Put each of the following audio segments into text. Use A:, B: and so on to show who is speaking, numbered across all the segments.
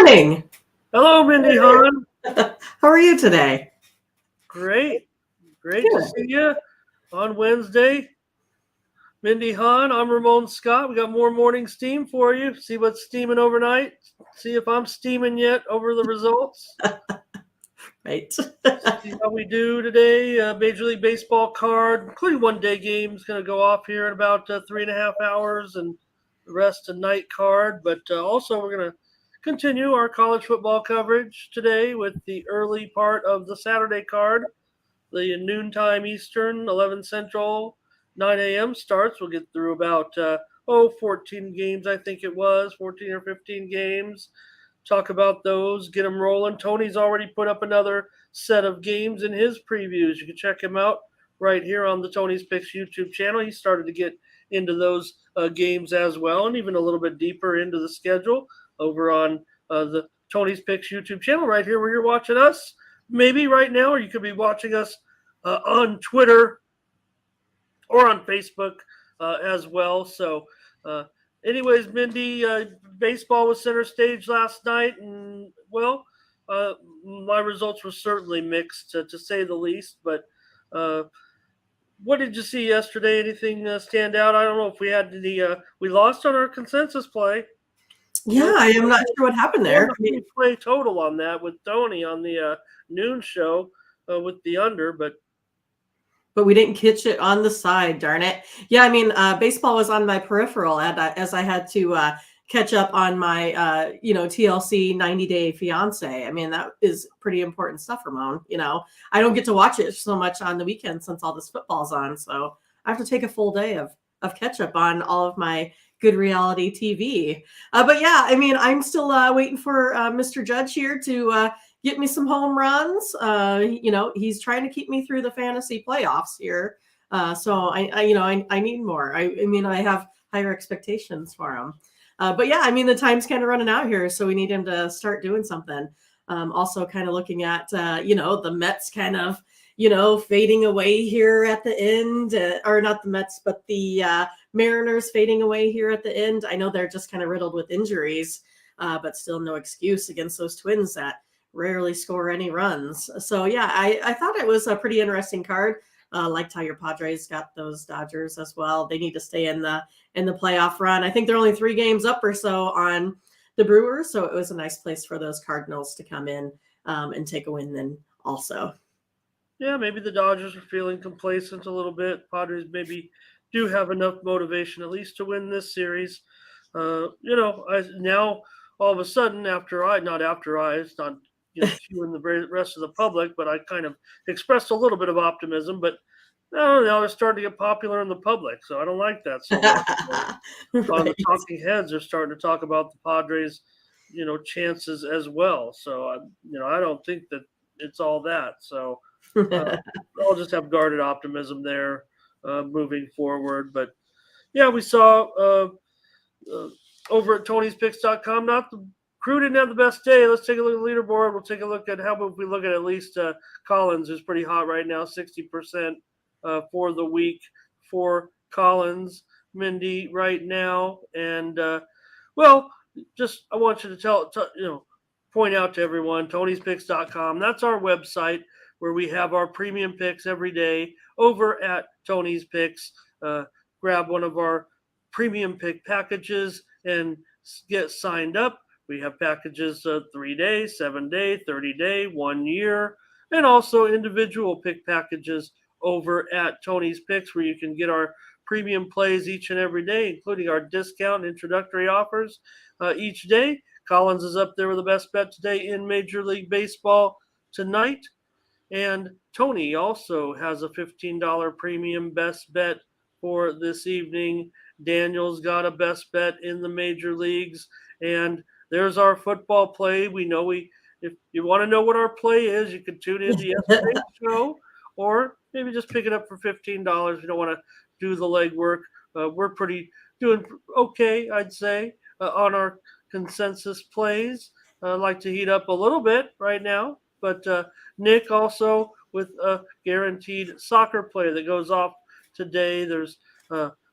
A: morning.
B: Hello, Mindy Hahn.
A: How are you today?
B: Great to see you on Wednesday. Mindy Hahn, I'm Ramon Scott. We got more morning steam for you. See what's steaming overnight. See if I'm steaming yet over the results.
A: Right.
B: See how we do today. Major League Baseball card, including one-day games, going to go off here in about 3.5 hours, and the rest a night card. But also we're going to continue our college football coverage today with the early part of the Saturday card. The noontime Eastern, 11 Central, 9 a.m. starts. We'll get through about 14 games, I think it was, 14 or 15 games. Talk about those, get them rolling. Tony's already put up another set of games in his previews. You can check him out right here on the Tony's Picks YouTube channel. He started to get into those games as well, and even a little bit deeper into the schedule over on the Tony's Picks YouTube channel right here where you're watching us. Maybe right now, or you could be watching us on Twitter or on Facebook as well. So anyways, Mindy, baseball was center stage last night, and my results were certainly mixed, to say the least. But what did you see yesterday? Anything stand out? I don't know if we had any. We lost on our consensus play.
A: Yeah, I am not sure what happened there.
B: We play total on that with Tony on the noon show with the under, but
A: we didn't catch it on the side, darn it. Yeah, I mean, baseball was on my peripheral as I had to catch up on my, TLC 90 Day Fiance. I mean, that is pretty important stuff, Ramon. I don't get to watch it so much on the weekend since all this football's on. So I have to take a full day of catch up on all of my good reality TV. But yeah, I mean, I'm still waiting for Mr. Judge here to get me some home runs. He's trying to keep me through the fantasy playoffs here. So I need more. I mean, I have higher expectations for him. But yeah, I mean, the time's kind of running out here, so we need him to start doing something. Also kind of looking at, the Mets kind of, fading away here at the end, or not the Mets, but the Mariners fading away here at the end. I know they're just kind of riddled with injuries, but still no excuse against those Twins that rarely score any runs. So yeah, I thought it was a pretty interesting card. Liked how your Padres got those Dodgers as well. They need to stay in the playoff run. I think they're only 3 games up or so on the Brewers, so it was a nice place for those Cardinals to come in and take a win then also.
B: Yeah, maybe the Dodgers are feeling complacent a little bit. Padres maybe do have enough motivation at least to win this series. Now all of a sudden it's not you and the rest of the public, but I kind of expressed a little bit of optimism. But now they're starting to get popular in the public, so I don't like that so much. On the talking heads are starting to talk about the Padres, chances as well. So I don't think that it's all that. So I'll just have guarded optimism there moving forward. But yeah, we saw over at Tony'sPicks.com, not the crew didn't have the best day. Let's take a look at the leaderboard. We'll take a look at how about we look at least Collins, who's pretty hot right now, 60% for the week for Collins, Mindy right now. And I want you to point out to everyone, Tony'sPicks.com. That's our website where we have our premium picks every day over at Tony's Picks. Grab one of our premium pick packages and get signed up. We have packages 3-day, 7-day, 30-day, 1 year, and also individual pick packages over at Tony's Picks where you can get our premium plays each and every day, including our discount introductory offers each day. Collins is up there with the best bet today in Major League Baseball tonight. And Tony also has a $15 premium best bet for this evening. Daniel's got a best bet in the major leagues. And there's our football play. We know if you want to know what our play is, you can tune in to yesterday's show, or maybe just pick it up for $15. You don't want to do the legwork. We're doing okay, I'd say, on our consensus plays. I'd like to heat up a little bit right now, but Nick also with a guaranteed soccer play that goes off today. There's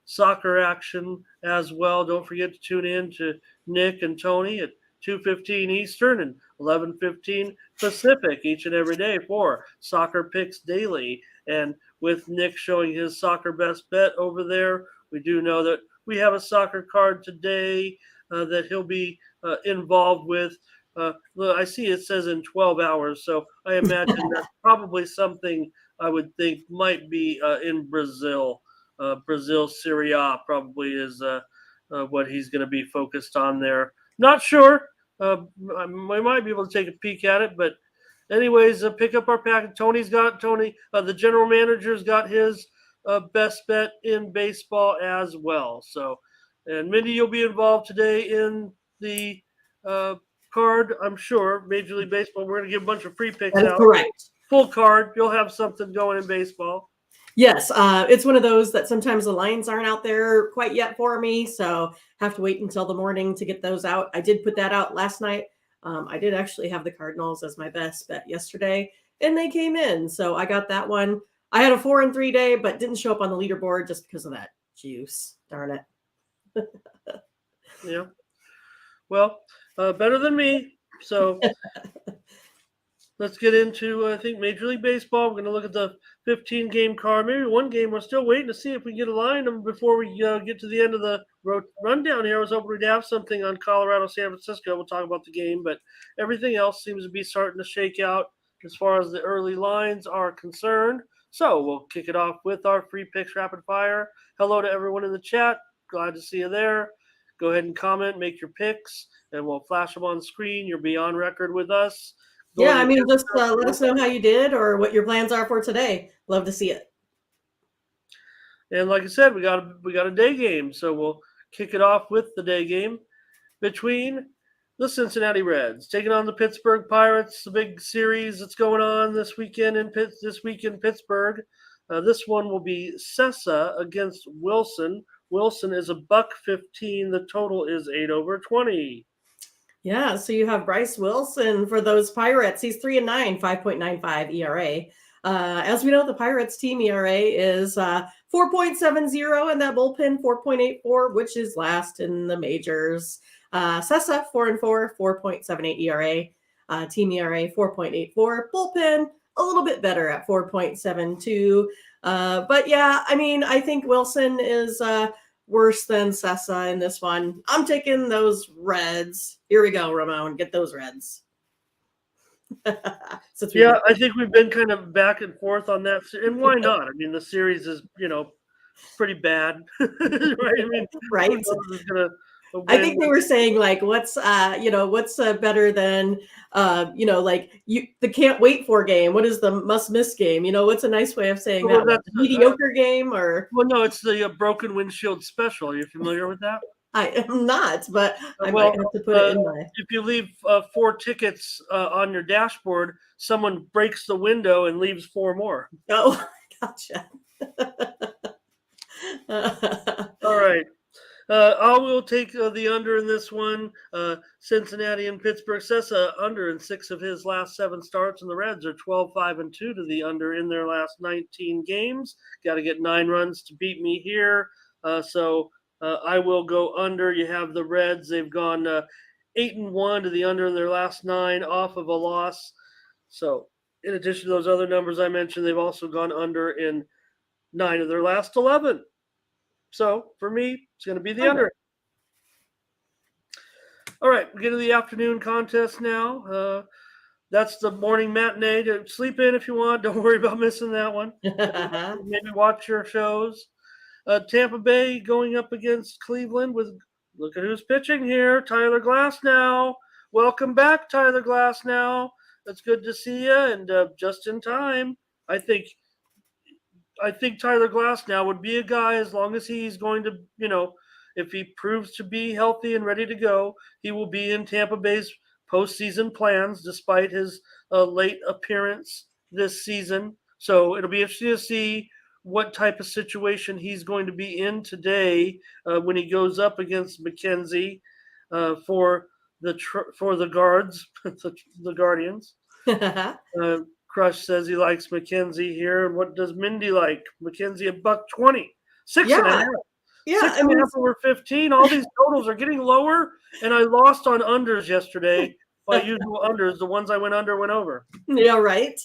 B: soccer action as well. Don't forget to tune in to Nick and Tony at 2:15 Eastern and 11:15 Pacific each and every day for Soccer Picks Daily. And with Nick showing his soccer best bet over there, we do know that we have a soccer card today that he'll be involved with. I see it says in 12 hours, so I imagine that's probably something I would think might be in Brazil. Brazil Serie A probably is what he's going to be focused on there. Not sure. We might be able to take a peek at it, but anyways, pick up our packet. Tony, the general manager's got his best bet in baseball as well. So, and Mindy, you'll be involved today in the card, I'm sure. Major League Baseball. We're going to give a bunch of free picks
A: That's
B: out.
A: correct.
B: Full card. You'll have something going in baseball.
A: Yes, it's one of those that sometimes the lines aren't out there quite yet for me, so have to wait until the morning to get those out. I did put that out last night. I did actually have the Cardinals as my best bet yesterday, and they came in, so I got that one. I had a 4-3 day, but didn't show up on the leaderboard just because of that juice. Darn it.
B: Yeah. Well, better than me. So let's get into, I think, Major League Baseball. We're going to look at the 15-game card. Maybe one game. We're still waiting to see if we get a line before we get to the end of the rundown here. I was hoping we'd have something on Colorado, San Francisco. We'll talk about the game, but everything else seems to be starting to shake out as far as the early lines are concerned. So we'll kick it off with our free picks rapid fire. Hello to everyone in the chat. Glad to see you there. Go ahead and comment, make your picks, and we'll flash them on screen. You'll be on record with us.
A: Yeah, I mean, just let us know how you did or what your plans are for today. Love to see it.
B: And like I said, we got a day game, so we'll kick it off with the day game between the Cincinnati Reds taking on the Pittsburgh Pirates. The big series that's going on this weekend in Pittsburgh. This one will be Sessa against Wilson. Wilson is $1.15. The total is 8/20.
A: Yeah, so you have Bryce Wilson for those Pirates. He's 3-9, 5.95 ERA. As we know, the Pirates team ERA is 4.70, and that bullpen 4.84, which is last in the majors. Sessa 4-4, 4.78 ERA. Team ERA 4.84. Bullpen a little bit better at 4.72. But yeah, I mean, I think Wilson is worse than Sessa in this one. I'm taking those Reds. Here we go, Ramon. Get those Reds.
B: Yeah, I think we've been kind of back and forth on that. And why not? I mean, the series is, pretty bad. Right? I mean,
A: right. I think they were saying like, what's better than the can't wait for game? What is the must miss game? What's a nice way of saying that? That's mediocre game or?
B: Well, no, it's the broken windshield special. Are you familiar with that?
A: I am not, but I might have to put it in my.
B: If you leave 4 tickets on your dashboard, someone breaks the window and leaves 4 more.
A: Oh, gotcha.
B: All right. I will take the under in this one. Cincinnati and Pittsburgh. Sessa under in 6 of his last 7 starts, and the Reds are 12-5-2 to the under in their last 19 games. Got to get 9 runs to beat me here. So I will go under. You have the Reds. They've gone 8-1 to the under in their last 9 off of a loss. So in addition to those other numbers I mentioned, they've also gone under in 9 of their last 11. So for me, it's going to be the under. All right, we get to the afternoon contest now. That's the morning matinee to sleep in if you want. Don't worry about missing that one. Maybe watch your shows. Tampa Bay going up against Cleveland with, look at who's pitching here, Tyler Glasnow. Welcome back, Tyler Glasnow. It's good to see you, and just in time. I think Tyler Glasnow would be a guy, as long as he's going to, if he proves to be healthy and ready to go, he will be in Tampa Bay's postseason plans despite his late appearance this season. So it'll be interesting to see what type of situation he's going to be in today when he goes up against McKenzie for the guards, the Guardians. Crush says he likes McKenzie here. And what does Mindy like? McKenzie $1.20, 6.5.
A: Yeah,
B: 6.5 over 15. All these totals are getting lower, and I lost on unders yesterday. My usual unders, the ones I went under went over.
A: Yeah, right.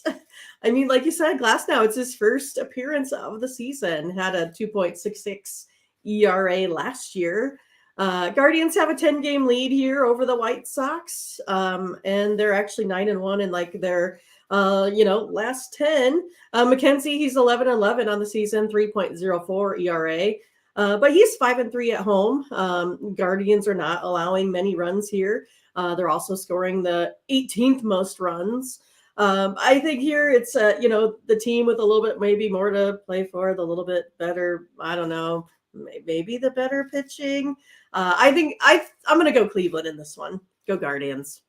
A: I mean, like you said, Glasnow, it's his first appearance of the season. Had a 2.66 ERA last year. Guardians have a 10-game lead here over the White Sox, and they're actually 9-1 in like their last 10. McKenzie, he's 11-11 on the season, 3.04 ERA. But he's 5-3 at home. Guardians are not allowing many runs here. They're also scoring the 18th most runs. I think here it's the team with a little bit maybe more to play for, the little bit better. I don't know, maybe the better pitching. I think I'm going to go Cleveland in this one. Go Guardians.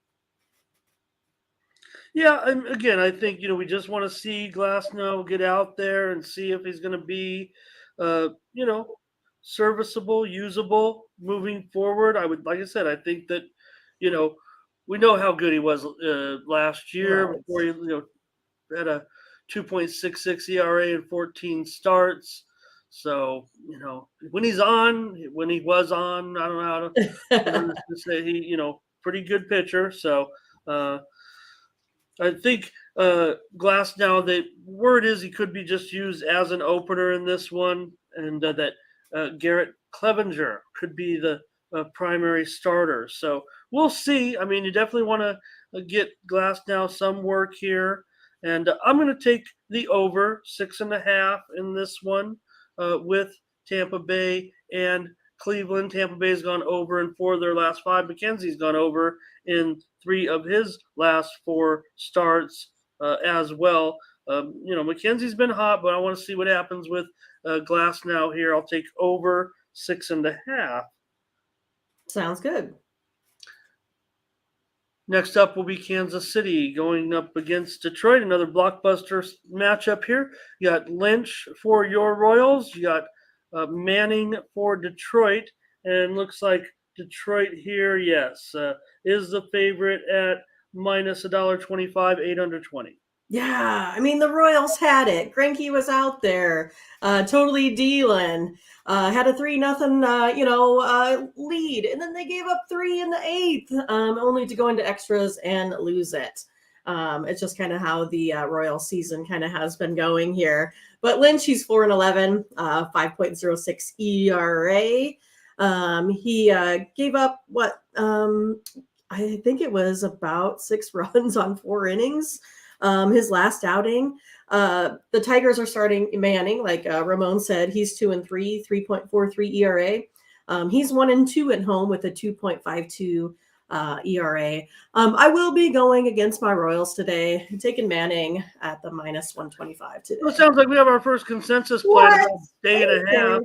B: Yeah, and again, I think we just want to see Glasnow get out there and see if he's going to be, serviceable, usable moving forward. Like I said, I think that, we know how good he was last year
A: Right.
B: before he, had a 2.66 ERA and 14 starts. So, when he was on, I don't know how to say he, pretty good pitcher. So, I think Glasnow, the word is he could be just used as an opener in this one, and that Garrett Clevenger could be the primary starter. So we'll see. I mean, you definitely want to get Glasnow some work here. And I'm going to take the over 6.5 in this one with Tampa Bay and Cleveland. Tampa Bay's gone over in 4 of their last 5. McKenzie's gone over in 3 of his last 4 starts as well. McKenzie's been hot, but I want to see what happens with Glasnow here. I'll take over 6.5.
A: Sounds good.
B: Next up will be Kansas City going up against Detroit. Another blockbuster matchup here. You got Lynch for your Royals. You got Manning for Detroit. And looks like Detroit here, yes, is the favorite at minus $1.25, 820.
A: Yeah, I mean, the Royals had it. Greinke was out there, totally dealing. Had a 3-0, lead, and then they gave up 3 in the 8th, only to go into extras and lose it. It's just kind of how the Royal season kind of has been going here. But Lynch, he's 4-11, 5.06 ERA. He gave up I think it was about 6 runs on 4 innings. His last outing. The Tigers are starting Manning, like Ramon said. He's 2-3, 3.43 ERA. He's 1-2 at home with a 2.52 ERA. I will be going against my Royals today. I'm taking Manning at the minus 125 today.
B: Well, it sounds like we have our first consensus play in about a day and a half.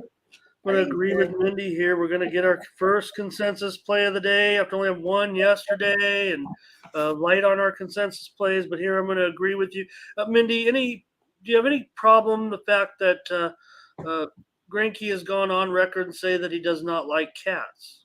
B: I'm going to agree with Mindy here. We're going to get our first consensus play of the day after only have one yesterday and light on our consensus plays. But here I'm going to agree with you. Mindy, do you have any problem the fact that Greinke has gone on record and say that he does not like cats?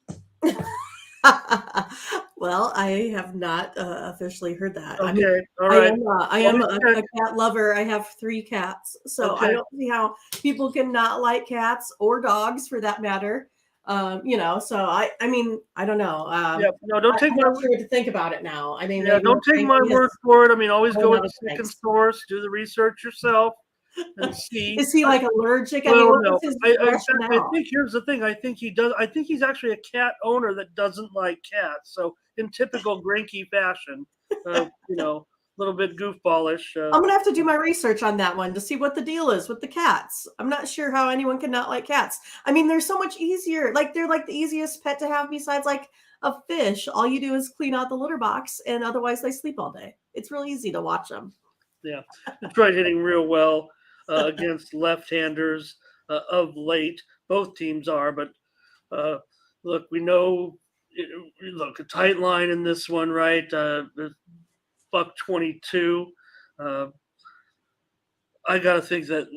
A: Well, I have not officially heard that.
B: Okay,
A: I mean,
B: all right.
A: I am a cat lover. I have 3 cats, so
B: Okay.
A: I don't see how people can not like cats or dogs for that matter. So I mean, I don't know.
B: No, don't take
A: I'm
B: my
A: not sure what to think about it now. I mean,
B: don't take my word for it. I mean, always go with the second
A: thanks.
B: source. Do the research yourself and see.
A: Is he like allergic? I
B: Well,
A: mean,
B: no.
A: what's his
B: I
A: rationale?
B: think here's the thing. I think he does. I think he's actually a cat owner that doesn't like cats. So in typical Greinke fashion, a little bit goofballish.
A: I'm gonna have to do my research on that one to see what the deal is with the cats. I'm not sure how anyone can not like cats. I mean, they're so much easier. Like they're like the easiest pet to have besides like a fish. All you do is clean out the litter box, and otherwise they sleep all day. It's real easy to watch them.
B: Yeah, Detroit hitting real well against left-handers of late. Both teams are, but look, we know. Look, a tight line in this one, right? Buck 22. I got to think that,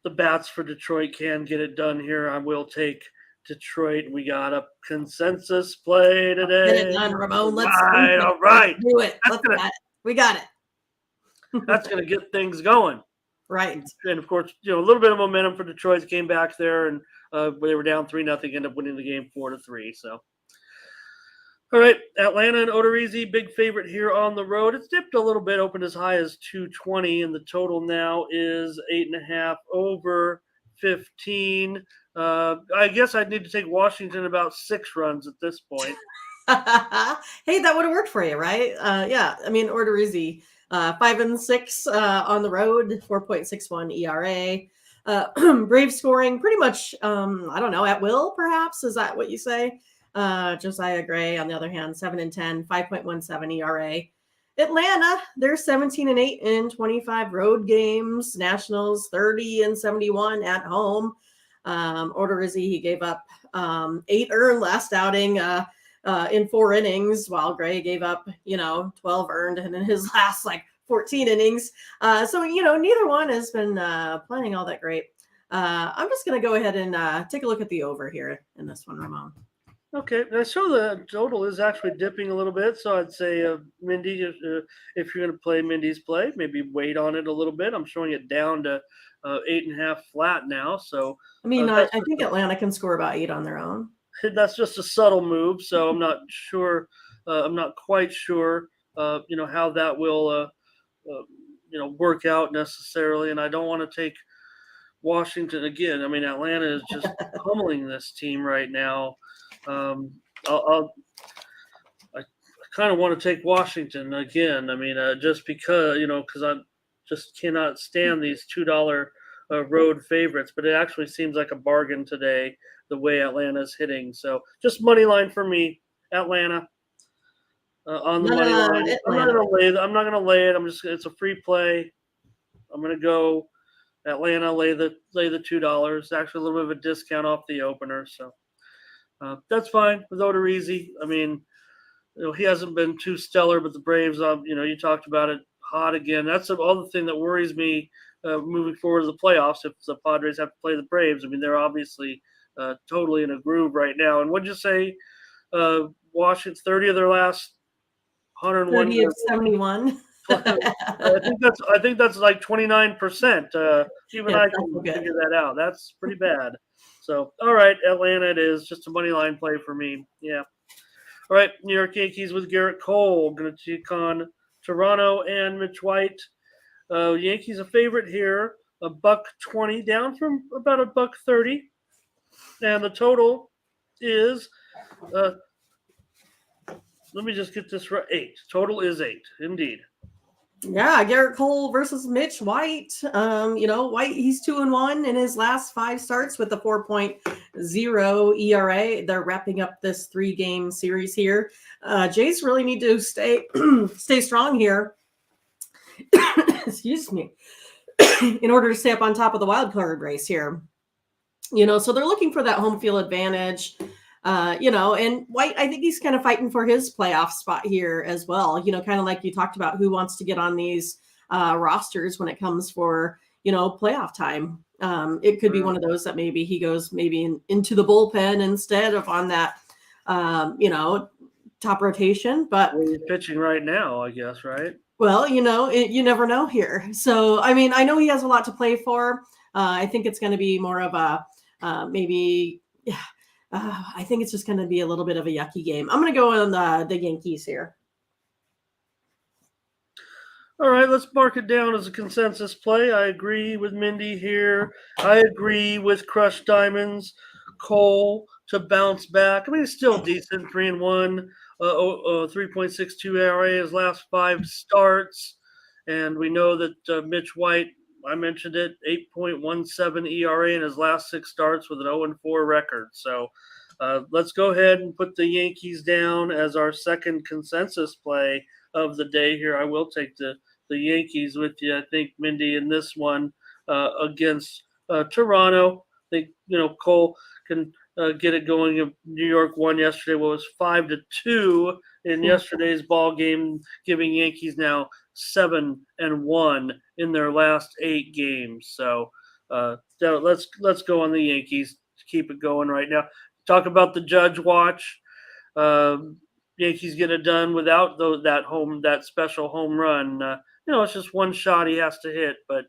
B: the bats for Detroit can get it done here. I will take Detroit. We got a consensus play today.
A: Get it done, Ramon. Let's
B: all right.
A: do it. We got it.
B: That's going to get things going.
A: Right.
B: And of course, a little bit of momentum for Detroit came back there, and they were down 3-0, ended up winning the game 4-3. So, all right, Atlanta and Odorizzi, big favorite here on the road. It's dipped a little bit, opened as high as 220, and the total now is 8.5 over 15. I guess I'd need to take Washington about 6 runs at this point.
A: Hey, that would have worked for you, right? Yeah, I mean, Orderizzi, 5-6 on the road, 4.61 ERA. Brave scoring pretty much, I don't know, at will, perhaps? Is that what you say? Josiah Gray, on the other hand, 7-10, 5.17 ERA. Atlanta, they're 17-8 in 25 road games. Nationals, 30-71 at home. Orderizzi, he gave up 8 earned last outing in 4 innings, while Gray gave up, 12 earned in his last 14 innings. So, neither one has been playing all that great. I'm just going to go ahead and take a look at the over here in this one, Ramon.
B: Okay, I saw the total is actually dipping a little bit, so I'd say, Mindy, if you're going to play Mindy's play, maybe wait on it a little bit. I'm showing it down to 8.5 flat now, so
A: I mean, I think Atlanta can score about 8 on their own.
B: that's just a subtle move. So I'm not sure. I'm not quite sure. How that will work out necessarily, and I don't want to take Washington again. I mean, Atlanta is just pummeling this team right now. I kind of want to take Washington again. I mean, just because I just cannot stand these $2 road favorites. But it actually seems like a bargain today, the way Atlanta's hitting. So just money line for me, Atlanta. On the money line, I'm not gonna lay it. It's a free play. I'm gonna go Atlanta. Lay the $2. Actually, a little bit of a discount off the opener. So. That's fine with Odorizzi. I mean, he hasn't been too stellar, but the Braves, you talked about it, hot again. That's the other thing that worries me moving forward to the playoffs. If the Padres have to play the Braves, I mean, they're obviously totally in a groove right now. And what'd you say? Washington, 30 of their last 101.
A: 30 of 71.
B: I think that's like 29%. Even I can figure that out. That's pretty bad. So, all right, Atlanta it is. Just a money line play for me. Yeah. All right, New York Yankees with Garrett Cole going to take on Toronto and Mitch White. Yankees a favorite here, $1.20 down from about $1.30, and the total is. Let me just get this right. 8. Total is 8, indeed.
A: Yeah, Garrett Cole versus Mitch White. White, he's 2-1 in his last 5 starts with a 4.0 ERA. They're wrapping up this 3-game series here. Jays really need to stay strong here. Excuse me. In order to stay up on top of the wild card race here. So they're looking for that home field advantage. And White, I think he's kind of fighting for his playoff spot here as well. Kind of like you talked about, who wants to get on these rosters when it comes for, playoff time. It could be one of those that maybe he goes into the bullpen instead of on that, top rotation. But
B: he's pitching right now, I guess, right?
A: Well, you never know here. So, I mean, I know he has a lot to play for. I think it's going to be more of a I think it's just going to be a little bit of a yucky game. I'm going to go on the Yankees here.
B: All right, let's mark it down as a consensus play. I agree with Mindy here. I agree with Crushed Diamonds. Cole to bounce back. I mean, it's still decent, 3-1, 3.62 ERA his last 5 starts. And we know that Mitch White, I mentioned it, 8.17 ERA in his last 6 starts with an 0-4 record. So let's go ahead and put the Yankees down as our second consensus play of the day here. I will take the Yankees with you. I think, Mindy, in this one against Toronto, I think, Cole can get it going. New York won yesterday. What was 5-2 in yesterday's ball game, giving Yankees now 7-1 in their last 8 games. So let's go on the Yankees to keep it going right now. Talk about the Judge watch. Yankees get it done without that special home run. It's just one shot he has to hit, but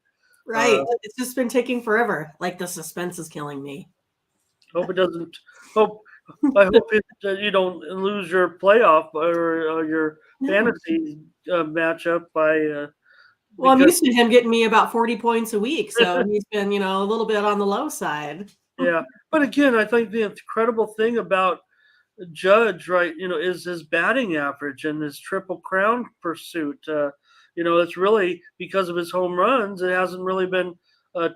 A: Right. It's just been taking forever. Like the suspense is killing me.
B: Hope it doesn't. Hope I hope you don't lose your playoff or your
A: No.
B: fantasy matchup by
A: Well, I'm
B: because
A: used to him getting me about 40 points a week. So he's been, a little bit on the low side.
B: yeah. But again, I think the incredible thing about Judge, right, is his batting average and his triple crown pursuit. It's really because of his home runs. It hasn't really been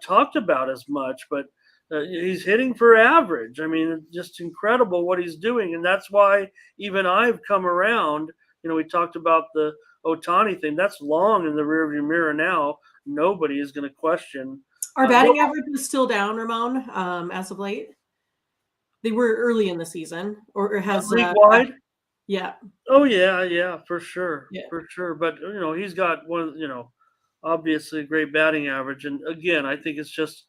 B: talked about as much, but he's hitting for average. I mean, it's just incredible what he's doing, and that's why even I've come around. We talked about the Otani thing. That's long in the rearview mirror now. Nobody is going to question.
A: Our
B: Well,
A: batting average is still down, Ramon, as of late. They were early in the season, or has
B: league wide.
A: yeah.
B: Oh yeah, for sure,
A: Yeah.
B: for sure. But he's got one, obviously a great batting average, and again, I think it's just,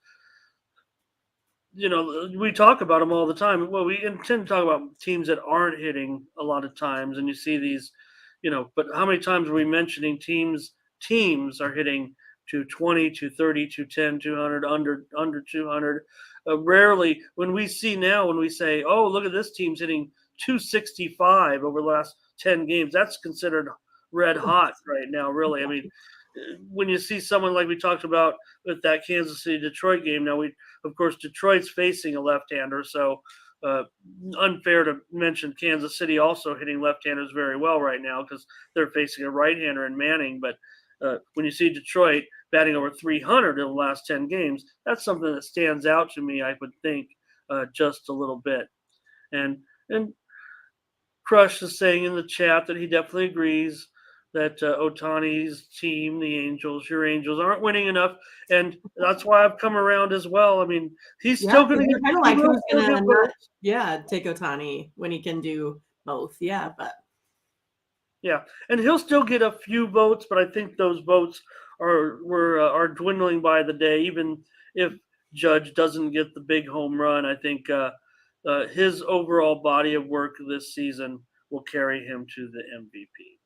B: we talk about them all the time. Well, we tend to talk about teams that aren't hitting a lot of times, and you see these, But how many times are we mentioning teams? Teams are hitting 220, 230, 210, 200, under 200. Rarely, when we say, "Oh, look at this team's hitting 265 over the last 10 games," that's considered red hot right now. Really, I mean, when you see someone like we talked about with that Kansas City Detroit game, now of course Detroit's facing a left-hander, so unfair to mention Kansas City also hitting left-handers very well right now because they're facing a right-hander in Manning. But when you see Detroit batting over 300 in the last 10 games, that's something that stands out to me, I would think, just a little bit. And Crush is saying in the chat that he definitely agrees that Otani's team, the Angels, your Angels, aren't winning enough, and that's why I've come around as well. I mean, he's still going to get
A: kind of like who's
B: still
A: gonna
B: get
A: not,
B: votes.
A: take Otani when he can do both. Yeah, but
B: Yeah, and he'll still get a few votes, but I think those votes are dwindling by the day. Even if Judge doesn't get the big home run, I think his overall body of work this season will carry him to the MVP.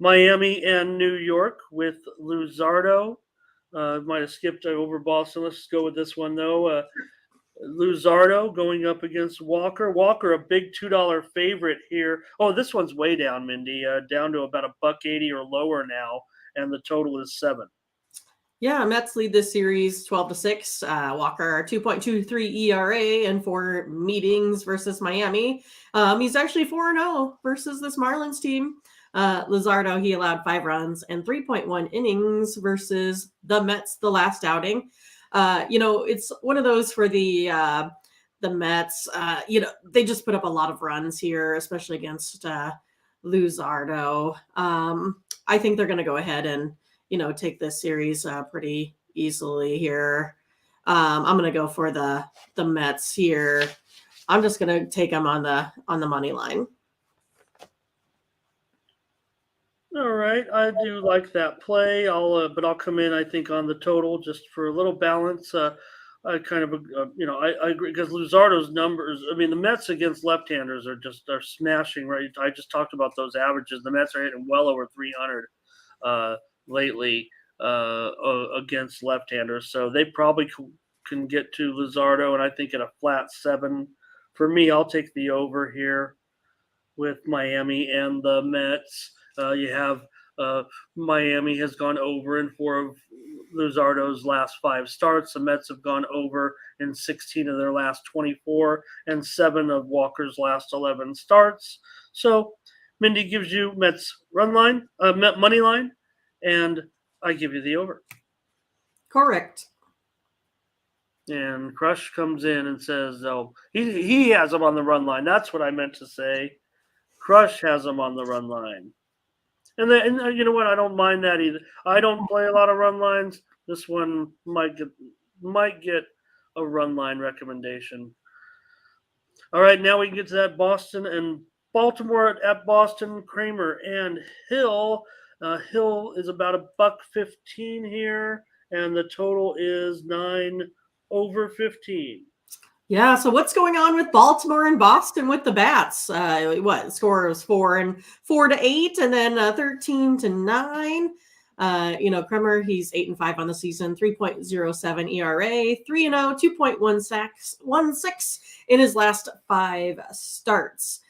B: Miami and New York with Luzardo. Might have skipped over Boston. Let's go with this one though. Luzardo going up against Walker. Walker, a big $2 favorite here. Oh, this one's way down, Mindy. Down to about $1.80 or lower now, and the total is 7.
A: yeah, Mets lead this series 12-6. Walker 2.23 ERA in 4 meetings versus Miami. He's actually 4-0 versus this Marlins team. Luzardo, he allowed 5 runs and 3.1 innings versus the Mets the last outing. It's one of those for the Mets. They just put up a lot of runs here, especially against Luzardo. I think they're going to go ahead and take this series pretty easily here. I'm going to go for the Mets here. I'm just going to take them on the money line.
B: All right, I do like that play. But I'll come in, I think, on the total just for a little balance. I kind of, I agree because Luzardo's numbers. I mean, the Mets against left-handers are smashing. Right, I just talked about those averages. The Mets are hitting well over 300 lately against left-handers, so they probably can get to Luzardo, and I think at a flat 7. For me, I'll take the over here with Miami and the Mets. You have Miami has gone over in 4 of Luzardo's last 5 starts. The Mets have gone over in 16 of their last 24 and 7 of Walker's last 11 starts. So Mindy gives you Mets Met money line, and I give you the over.
A: Correct.
B: And Crush comes in and says, "Oh, he has them on the run line." That's what I meant to say. Crush has them on the run line. And you know what? I don't mind that either. I don't play a lot of run lines. This one might get a run line recommendation. All right, now we can get to that Boston and Baltimore at Boston. Kramer and Hill. Hill is about $1.15 here, and the total is 9 over 15.
A: Yeah. So what's going on with Baltimore and Boston with the bats? The score was 4 and 4-8, and then 13-9. Kremer, he's 8-5 on the season, 3.07 ERA, 3-0, 2.16 in his last 5 starts.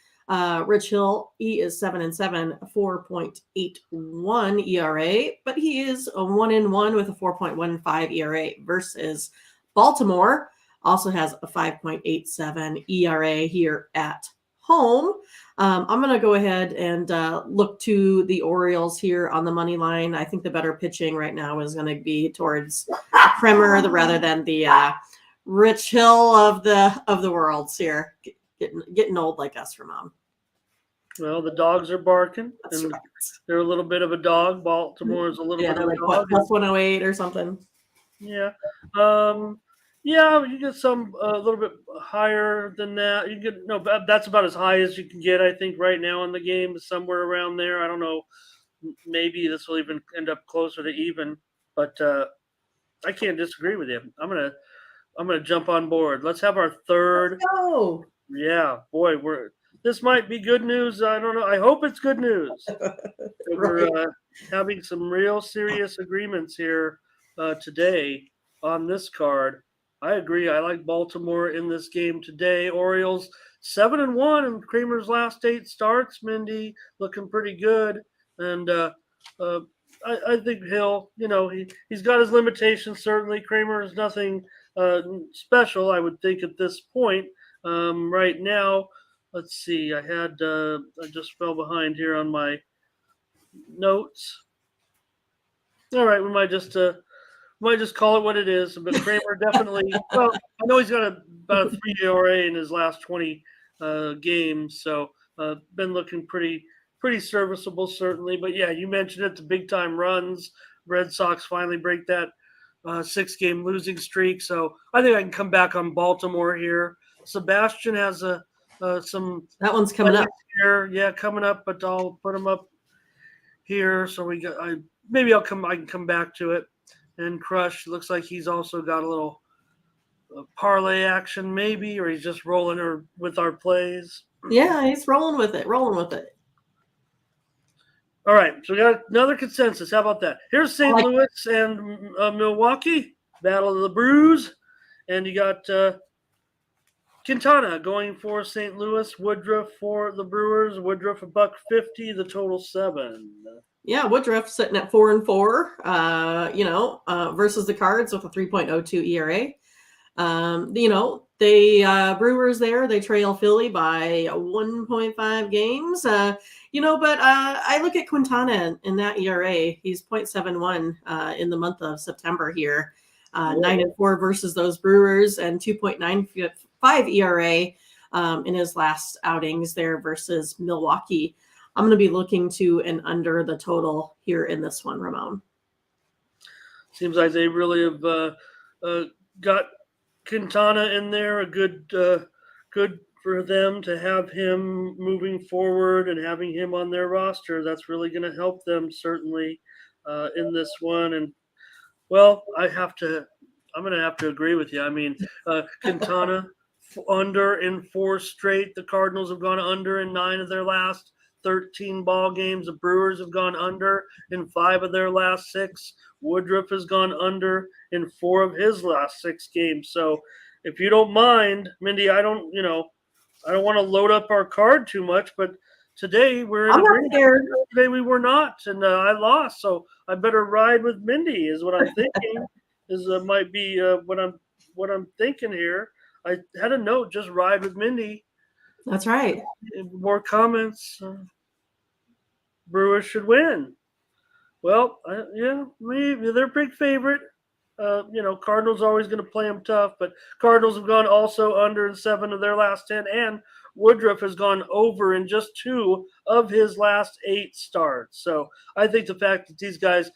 A: Rich Hill, he is 7-7, 4.81 ERA, but he is a 1-1 with a 4.15 ERA versus Baltimore. Also has a 5.87 ERA here at home. I'm going to go ahead and look to the Orioles here on the money line. I think the better pitching right now is going to be towards Kremer rather than the Rich Hill of the worlds here. Getting old like us, Ramon.
B: Well, the dogs are barking,
A: That's
B: and
A: right.
B: they're a little bit of a dog. Baltimore is a little bit of a
A: like,
B: dog.
A: Plus 108 or something.
B: Yeah. You get some a little bit higher than that. You get that's about as high as you can get, I think, right now in the game, somewhere around there. I don't know. Maybe this will even end up closer to even, but I can't disagree with you. I'm gonna jump on board. Let's have our third.
A: Let's go.
B: Yeah, boy, this might be good news. I don't know. I hope it's good news.
A: Right.
B: We're having some real serious agreements here today on this card. I agree. I like Baltimore in this game today. Orioles 7-1 in Kramer's last 8 starts. Mindy looking pretty good, and I think Hill. He's got his limitations. Certainly, Kramer is nothing special. I would think at this point. Right now, let's see. I just fell behind here on my notes. All right, we might just call it what it is. But Kramer definitely. Well, I know he's got about a 3 ERA in his last 20 games, so been looking pretty serviceable, certainly. But yeah, you mentioned it, the big time runs. Red Sox finally break that 6-game losing streak, so I think I can come back on Baltimore here. Sebastian has some.
A: That one's coming up
B: here. Yeah, coming up, but I'll put him up here. So we got. I can come back to it. And Crush looks like he's also got a little parlay action, maybe, or he's just rolling with our plays.
A: Yeah, he's rolling with it.
B: All right, so we got another consensus. How about that? Here's St. Louis and Milwaukee, Battle of the Brews, and you got Quintana going for St. Louis, Woodruff for the Brewers. Woodruff $1.50, the total 7.
A: Yeah, Woodruff sitting at 4-4. Versus the Cards with a 3.02 ERA. They Brewers there, they trail Philly by 1.5 games. But I look at Quintana in that ERA. He's 0.71 in the month of September here. 9-4 versus those Brewers, and 2.95 ERA in his last outings there versus Milwaukee. I'm going to be looking to and under the total here in this one, Ramon.
B: Seems like they really have got Quintana in there. A good for them to have him moving forward and having him on their roster. That's really going to help them certainly in this one. And well, I'm going to have to agree with you. I mean, Quintana under in 4 straight. The Cardinals have gone under in 9 of their last 13 ball games. The Brewers have gone under in 5 of their last 6. Woodruff has gone under in 4 of his last 6 games. So if you don't mind, Mindy, I don't want to load up our card too much, but today we're in agreement. Today we were not, and I lost, so I better ride with Mindy is what I'm thinking. Might be what I'm thinking here. I had a note, just ride with Mindy.
A: That's right.
B: More comments. Brewers should win. Well, maybe they're a big favorite. Cardinals are always going to play them tough, but Cardinals have gone also under in 7 of their last 10, and Woodruff has gone over in just 2 of his last 8 starts. So I think the fact that these guys,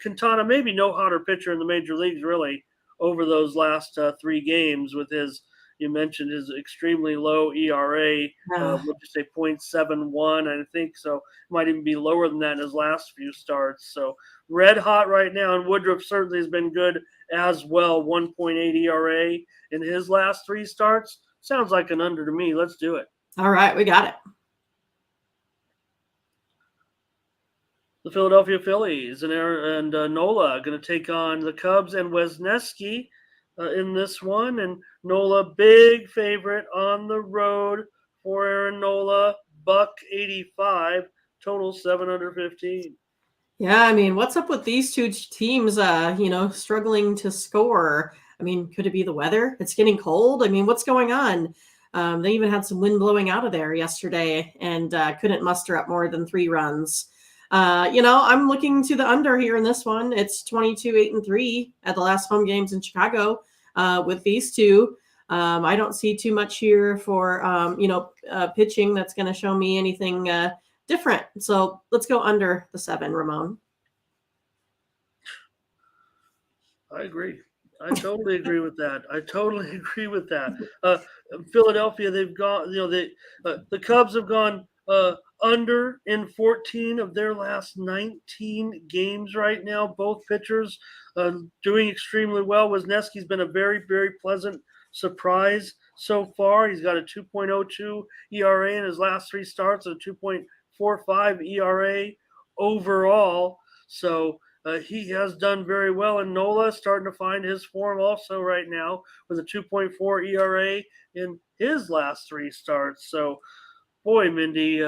B: Quintana, maybe no hotter pitcher in the major leagues really over those last 3 games with his. You mentioned his extremely low ERA, would you say 0.71, I think, so it might even be lower than that in his last few starts. So red hot right now, and Woodruff certainly has been good as well, 1.8 ERA in his last 3 starts. Sounds like an under to me. Let's do it.
A: All right, we got it.
B: The Philadelphia Phillies and Nola going to take on the Cubs and Wesneski in this one. And Nola, big favorite on the road for Aaron Nola, $1.85, total 715.
A: Yeah, I mean, what's up with these two teams, struggling to score? I mean, could it be the weather? It's getting cold. I mean, what's going on? They even had some wind blowing out of there yesterday and couldn't muster up more than 3 runs. I'm looking to the under here in this one. It's 22-8-3 at the last home games in Chicago with these two. I don't see too much here for, pitching that's going to show me anything different. So let's go under the 7, Ramon.
B: I agree. I totally agree with that. Philadelphia, they've gone, the Cubs have gone under in 14 of their last 19 games right now. Both pitchers doing extremely well. Wesneski's been a very, very pleasant surprise so far. He's got a 2.02 ERA in his last 3 starts, and a 2.45 ERA overall. So he has done very well, and Nola starting to find his form also right now with a 2.4 ERA in his last 3 starts. So, boy, Mindy,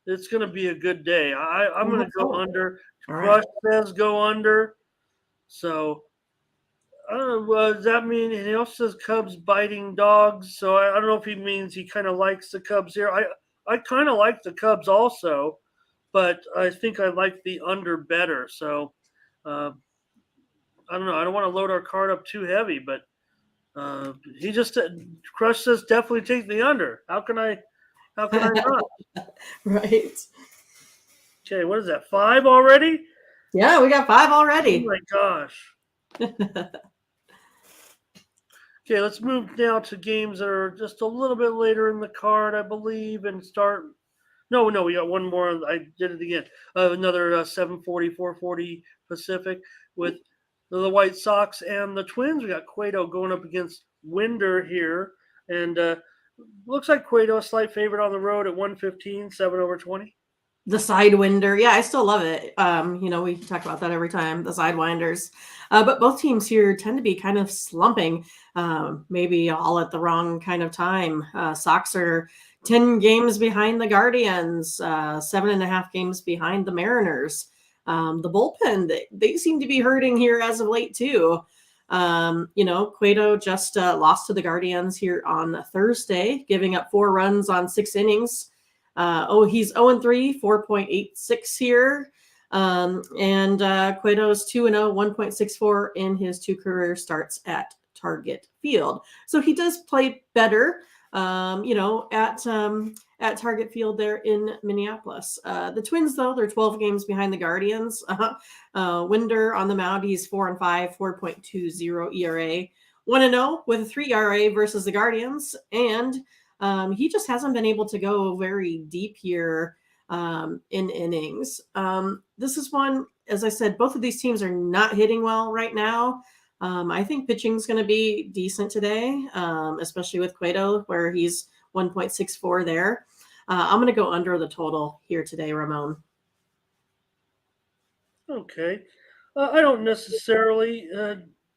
B: it's going to be a good day. I'm going to go under. Crush says go under. So, does that mean he also says Cubs biting dogs? So I don't know if he means he kind of likes the Cubs here. I kind of like the Cubs also, but I think I like the under better. So I don't know. I don't want to load our card up too heavy, but he just Crush says definitely take the under. How can I not?
A: Right.
B: Okay, what is that? 5 already?
A: Yeah, we got 5 already.
B: Oh my gosh. Okay, let's move now to games that are just a little bit later in the card, I believe, and start. No, we got one more. I did it again. Another 7:40, 4:40 Pacific with the White Sox and the Twins. We got Cueto going up against Winder here, and looks like Cueto a slight favorite on the road at 115, 7/20.
A: The Sidewinder. Yeah, I still love it. We talk about that every time, the Sidewinders. But both teams here tend to be kind of slumping, maybe all at the wrong kind of time. Sox are 10 games behind the Guardians, 7.5 games behind the Mariners. The bullpen, they seem to be hurting here as of late, too. Cueto just lost to the Guardians here on Thursday, giving up 4 runs on 6 innings. He's 0-3, 4.86 here. And Cueto's 2-0, 1.64 in his 2 career starts at Target Field. So he does play better, at Target Field there in Minneapolis. The Twins, though, they're 12 games behind the Guardians. Winder on the mound, he's 4-5, 4.20 ERA, 1-0 with a 3 ERA versus the Guardians. And he just hasn't been able to go very deep here in innings. This is one, as I said, both of these teams are not hitting well right now. I think pitching is going to be decent today, especially with Cueto, where he's 1.64 there. I'm going to go under the total here today, Ramon.
B: Okay. I don't necessarily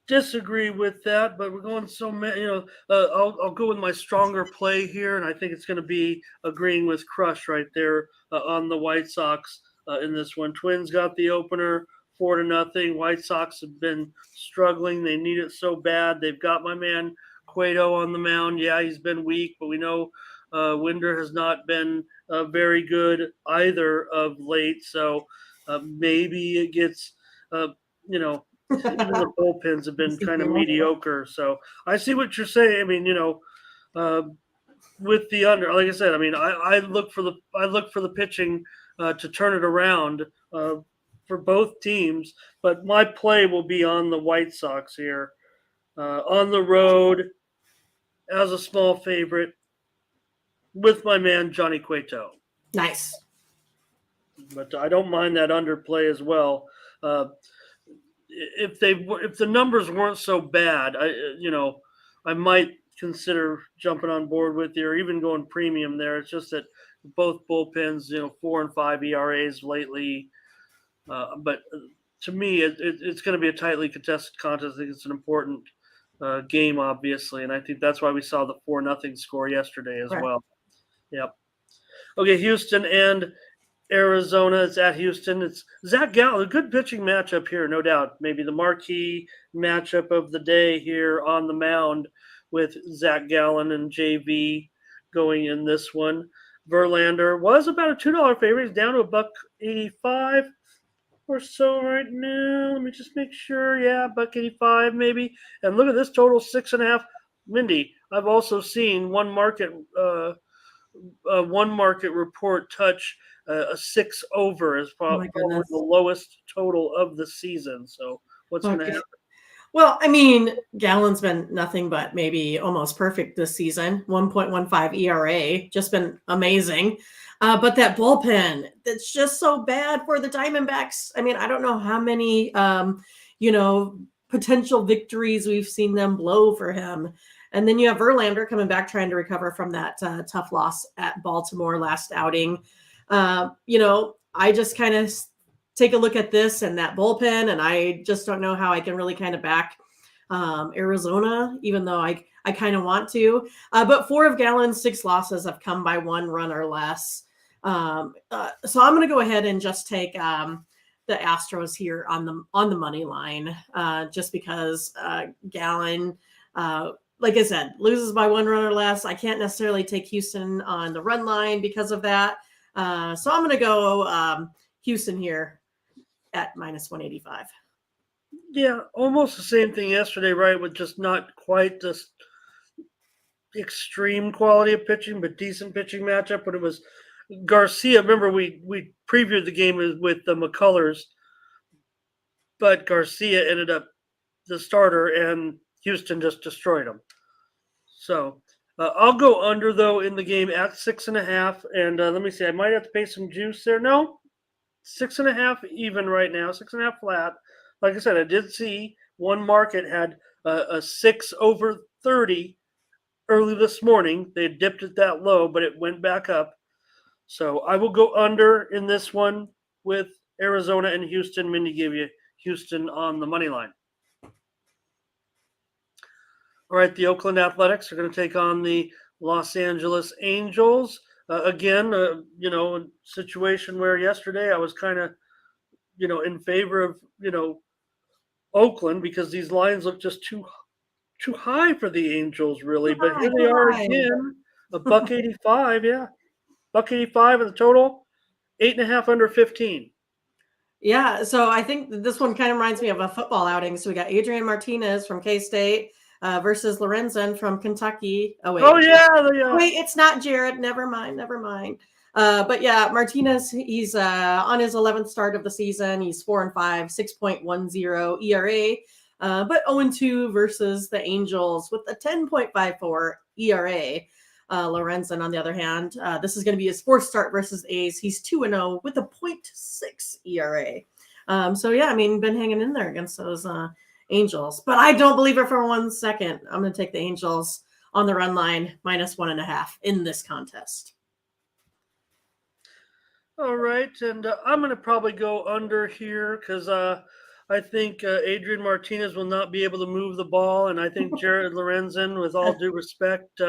B: disagree with that, but we're going so many. I'll go with my stronger play here, and I think it's going to be agreeing with Crush right there on the White Sox in this one. Twins got the opener 4-0. White Sox have been struggling; they need it so bad. They've got my man Cueto on the mound. Yeah, he's been weak, but we know Winder has not been very good either of late. So maybe it gets, even the bullpens have been kind of mediocre. So I see what you're saying. I mean, with the under, like I said, I mean, I look for the pitching to turn it around for both teams. But my play will be on the White Sox here on the road as a small favorite with my man Johnny Cueto.
A: Nice.
B: But I don't mind that underplay as well. If the numbers weren't so bad, I might consider jumping on board with you or even going premium there. It's just that both bullpens, 4 and 5 ERAs lately. But to me, it's going to be a tightly contested contest. I think it's an important game, obviously, and I think that's why we saw the 4-0 score yesterday as
A: Right.
B: well. Yep. Okay, Houston and Arizona. It's at Houston. It's Zach Gallen. A good pitching matchup here, no doubt. Maybe the marquee matchup of the day here on the mound with Zach Gallen and JV going in this one. Verlander was about a $2 favorite. He's down to $1.85 or so right now. Let me just make sure. Yeah, $1.85 maybe. And look at this total, 6.5. Mindy, I've also seen one market report touch a 6 over as
A: Oh my
B: probably
A: goodness.
B: the lowest total of the season. So what's going to
A: Okay.
B: happen?
A: Well, I mean, Gallen's been nothing but maybe almost perfect this season. 1.15 ERA, just been amazing. But that bullpen, that's just so bad for the Diamondbacks. I mean, I don't know how many, potential victories we've seen them blow for him. And then you have Verlander coming back trying to recover from that tough loss at Baltimore last outing. I just kind of take a look at this and that bullpen, and I just don't know how I can really kind of back Arizona, even though I kind of want to. But 4 of Gallen's 6 losses have come by 1 run or less. So I'm going to go ahead and just take the Astros here on the money line, just because Gallen, like I said, loses by 1 run or less. I can't necessarily take Houston on the run line because of that. So I'm going to go Houston here at -185.
B: Yeah, almost the same thing yesterday, right? With just not quite this extreme quality of pitching, but decent pitching matchup. But it was Garcia. Remember, we previewed the game with the McCullers, but Garcia ended up the starter, and Houston just destroyed him. So I'll go under though in the game at 6.5. And let me see, I might have to pay some juice there. No, 6.5 even right now, 6.5 flat. Like I said, I did see one market had a 6 over 30 early this morning. They dipped it that low, but it went back up. So I will go under in this one with Arizona and Houston. Mindy gave you Houston on the money line. All right, the Oakland Athletics are going to take on the Los Angeles Angels. Again, a situation where yesterday I was kind of, in favor of, Oakland because these lines look just too high for the Angels, really. But here they are again, $1.85, yeah, $1.85 in the total, 8.5 under 15.
A: Yeah, so I think this one kind of reminds me of a football outing. So we got Adrian Martinez from K-State versus Lorenzen from Kentucky. Oh, wait.
B: Oh, yeah.
A: Wait, it's not Jared. Never mind. But yeah, Martinez, he's on his 11th start of the season. He's 4-5, 6.10 ERA, but 0-2 versus the Angels with a 10.54 ERA. Lorenzen, on the other hand, this is going to be his 4th start versus A's. He's 2-0 with a 0.6 ERA. So yeah, I mean, been hanging in there against those Angels, but I don't believe it for 1 second. I'm going to take the Angels on the run line -1.5 in this contest.
B: All right, and I'm going to probably go under here because I think Adrian Martinez will not be able to move the ball, and I think Jared Lorenzen, with all due respect,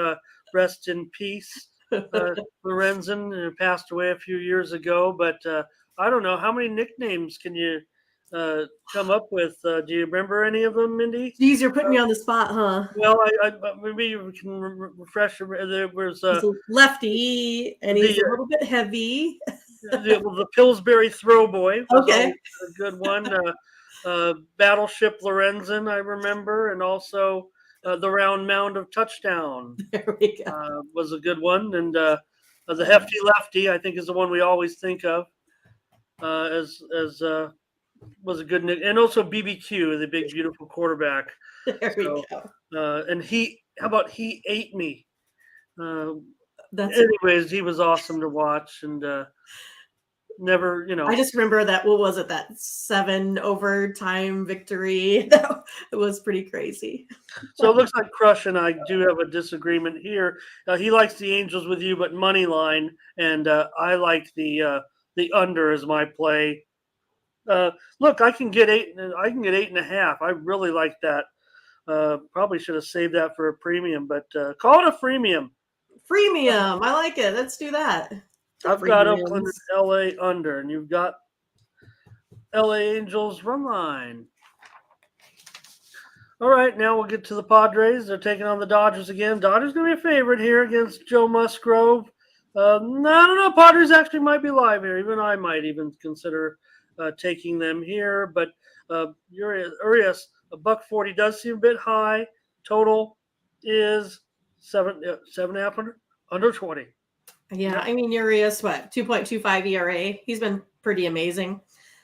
B: rest in peace. Lorenzen passed away a few years ago, but I don't know. How many nicknames can you come up with? Do you remember any of them, Mindy?
A: Geez, you're putting me on the spot, huh?
B: Well, I maybe we can refresh. There was
A: He's a lefty, and he's a little bit heavy.
B: the Pillsbury Throw Boy was
A: Okay.
B: a good one. Battleship Lorenzen, I remember, and also the Round Mound of Touchdown
A: There we go.
B: was a good one. And the Hefty Lefty, I think, is the one we always think of as was a good nick. And also BBQ, the big beautiful quarterback.
A: There we go.
B: And how about He Ate Me?
A: That's
B: Anyways, he was awesome to watch, and never,
A: I just remember that. What was it? That 7 overtime victory. That was pretty crazy.
B: So it looks like Crush and I do have a disagreement here. He likes the Angels with you, but money line, and I like the under as my play. Look, I can get 8. I can get 8.5. I really like that. Probably should have saved that for a premium, but call it a freemium.
A: Freemium. I like it. Let's do that. The
B: I've got Oakland
A: freemiums.
B: and LA under, and you've got LA Angels run line. All right, now we'll get to the Padres. They're taking on the Dodgers again. Dodgers going to be a favorite here against Joe Musgrove. I don't know. Padres actually might be live here. Even I might even consider taking them here. But Urias, $1.40 does seem a bit high. Total is 7.5 under 20.
A: Yeah, I mean, Urias, what, 2.25 ERA? He's been pretty amazing.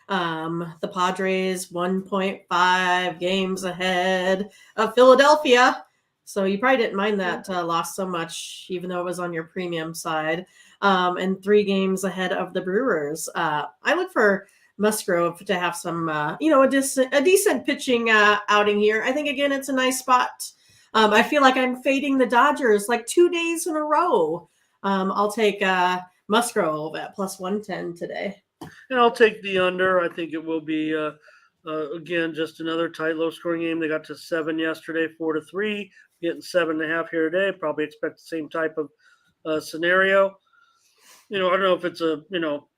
A: The Padres 1.5 games ahead of Philadelphia. So you probably didn't mind that loss so much, even though it was on your premium side. And 3 games ahead of the Brewers. I look for Musgrove to have some, a decent pitching outing here. I think, again, it's a nice spot. I feel like I'm fading the Dodgers like 2 days in a row. I'll take Musgrove at plus 110 today.
B: And I'll take the under. I think it will be, again, just another tight, low-scoring game. They got to 7 yesterday, 4-3. Getting 7.5 here today. Probably expect the same type of scenario. I don't know if it's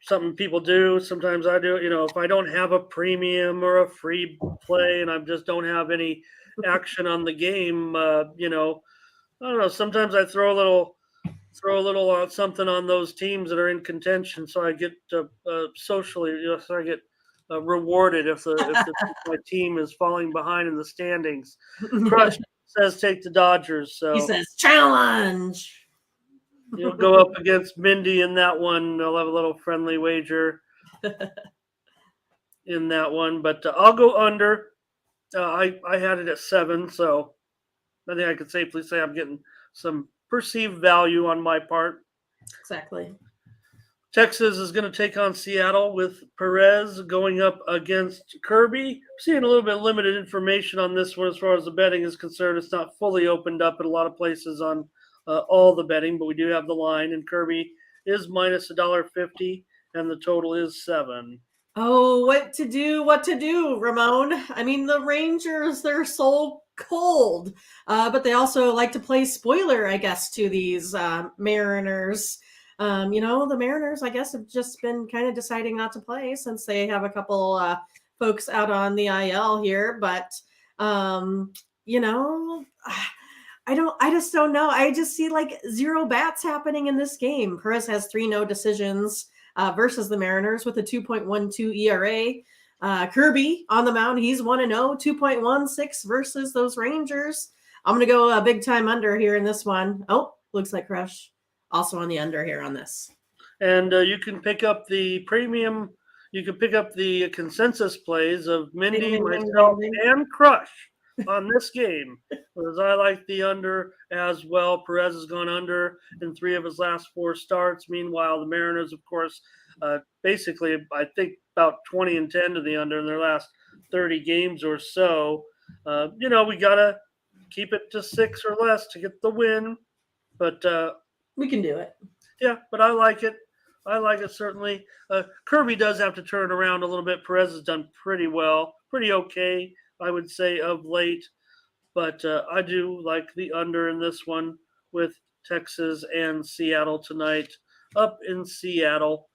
B: something people do. Sometimes I do. If I don't have a premium or a free play and I just don't have any action on the game, I don't know. Sometimes I throw a little something on those teams that are in contention, so I get socially, so I get rewarded if my team is falling behind in the standings. Crush says take the Dodgers, so
A: he says challenge.
B: You'll go up against Mindy in that one. I'll have a little friendly wager in that one, but I'll go under. I had it at 7, so I think I could safely say I'm getting some perceived value on my part.
A: Exactly.
B: Texas is going to take on Seattle with Perez going up against Kirby. I'm seeing a little bit limited information on this one as far as the betting is concerned. It's not fully opened up in a lot of places on all the betting, but we do have the line, and Kirby is minus $1.50, and the total is 7.
A: Oh, what to do, Ramon? I mean, the Rangers, they're so cold, but they also like to play spoiler, I guess, to these Mariners. The Mariners, I guess, have just been kind of deciding not to play since they have a couple folks out on the IL here. But, I just don't know. I just see like 0 bats happening in this game. Perez has 3 no decisions versus the Mariners with a 2.12 ERA. Kirby on the mound, he's 1-0, 2.16 versus those Rangers. I'm going to go a big time under here in this one. Oh, looks like Crush also on the under here on this.
B: And you can pick up the premium. You can pick up the consensus plays of Mindy, myself, and Crush on this game, because I like the under as well. Perez has gone under in 3 of his last 4 starts. Meanwhile, the Mariners, of course, basically, I think about 20-10 to the under in their last 30 games or so. We got to keep it to 6 or less to get the win, but
A: we can do it.
B: Yeah, but I like it. I like it, certainly. Kirby does have to turn around a little bit. Perez has done pretty well, pretty okay, I would say, of late. But I do like the under in this one with Texas and Seattle tonight. Up in Seattle.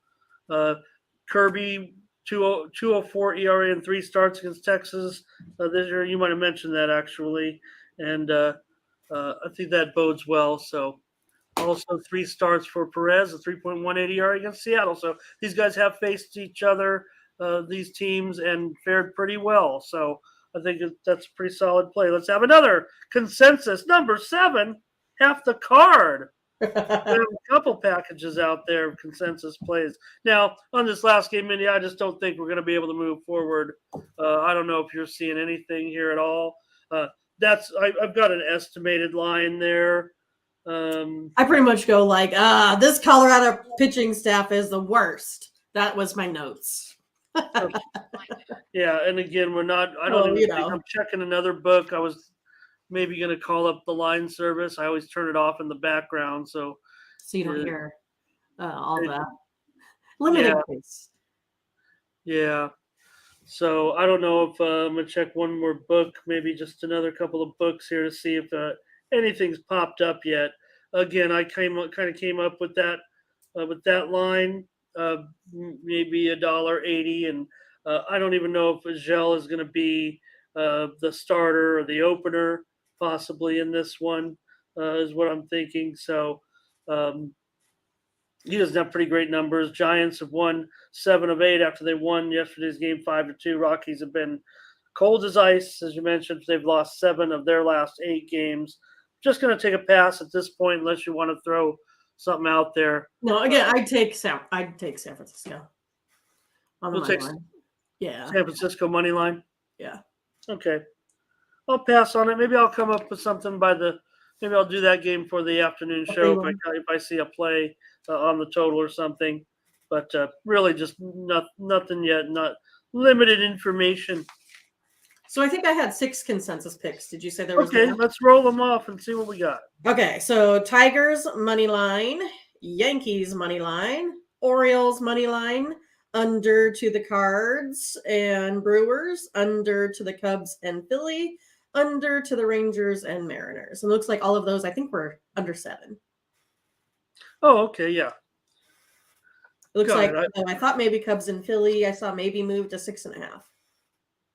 B: Kirby, 2.04 ERA and 3 starts against Texas this year. You might have mentioned that, actually. And I think that bodes well. So also 3 starts for Perez, a 3.18 ERA against Seattle. So these guys have faced each other, these teams, and fared pretty well. So I think that's a pretty solid play. Let's have another consensus. Number 7, half the card. We have a couple packages out there of consensus plays. Now, on this last game, Mindy, I just don't think we're going to be able to move forward. I don't know if you're seeing anything here at all. I've got an estimated line there.
A: I pretty much go like, this Colorado pitching staff is the worst. That was my notes.
B: Yeah, and again, we're not. I don't even think I'm checking another book. I was maybe going to call up the line service. I always turn it off in the background, so
A: you don't hear all that. Limited case.
B: Yeah. So I don't know if I'm gonna check one more book, maybe just another couple of books here to see if anything's popped up yet. Again, I kind of came up with that line, maybe $1.80, and I don't even know if Gel is going to be the starter or the opener, possibly in this one, is what I'm thinking. So um, he doesn't have pretty great numbers. Giants have won 7 of 8 after they won yesterday's game 5-2. Rockies have been cold as ice, as you mentioned. They've lost 7 of their last 8 games. Just going to take a pass at this point, unless you want to throw something out there.
A: No, again, I'd take San Francisco on the
B: We'll
A: money
B: take
A: line. Yeah,
B: San Francisco money line.
A: yeah.
B: Okay, I'll pass on it. Maybe I'll come up with something maybe I'll do that game for the afternoon show if I see a play on the total or something. But really, just nothing yet. Not limited information.
A: So I think I had 6 consensus picks. Did you say there was
B: Okay,
A: more?
B: let's roll them off and see what we got.
A: Okay, so Tigers money line, Yankees money line, Orioles money line, under to the Cards and Brewers, under to the Cubs and Philly, under to the Rangers and Mariners. It looks like all of those, I think, were under 7.
B: Oh, okay, yeah.
A: It looks
B: Got
A: like
B: it.
A: I thought maybe Cubs and Philly. I saw maybe move to 6.5,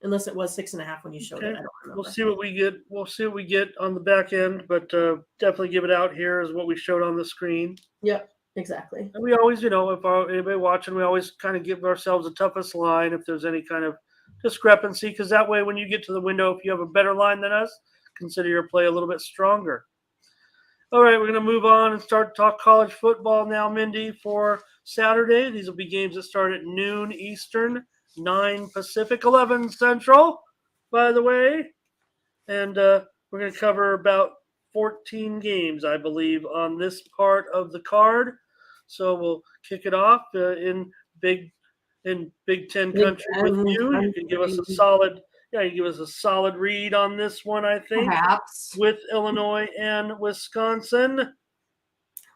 A: unless it was 6.5 when you showed it. I don't remember.
B: We'll see what we get. We'll see what we get on the back end, but definitely give it out here is what we showed on the screen.
A: Yep, exactly.
B: And we always, if anybody watching, we always kind of give ourselves the toughest line if there's any kind of discrepancy, because that way when you get to the window, if you have a better line than us, consider your play a little bit stronger. All right, we're going to move on and start to talk college football now, Mindy, for Saturday. These will be games that start at noon Eastern, 9 Pacific, 11 Central, by the way. And we're going to cover about 14 games, I believe, on this part of the card. So we'll kick it off in Big Ten country with you. You can give us a solid, read on this one, I think.
A: Perhaps.
B: With Illinois and Wisconsin.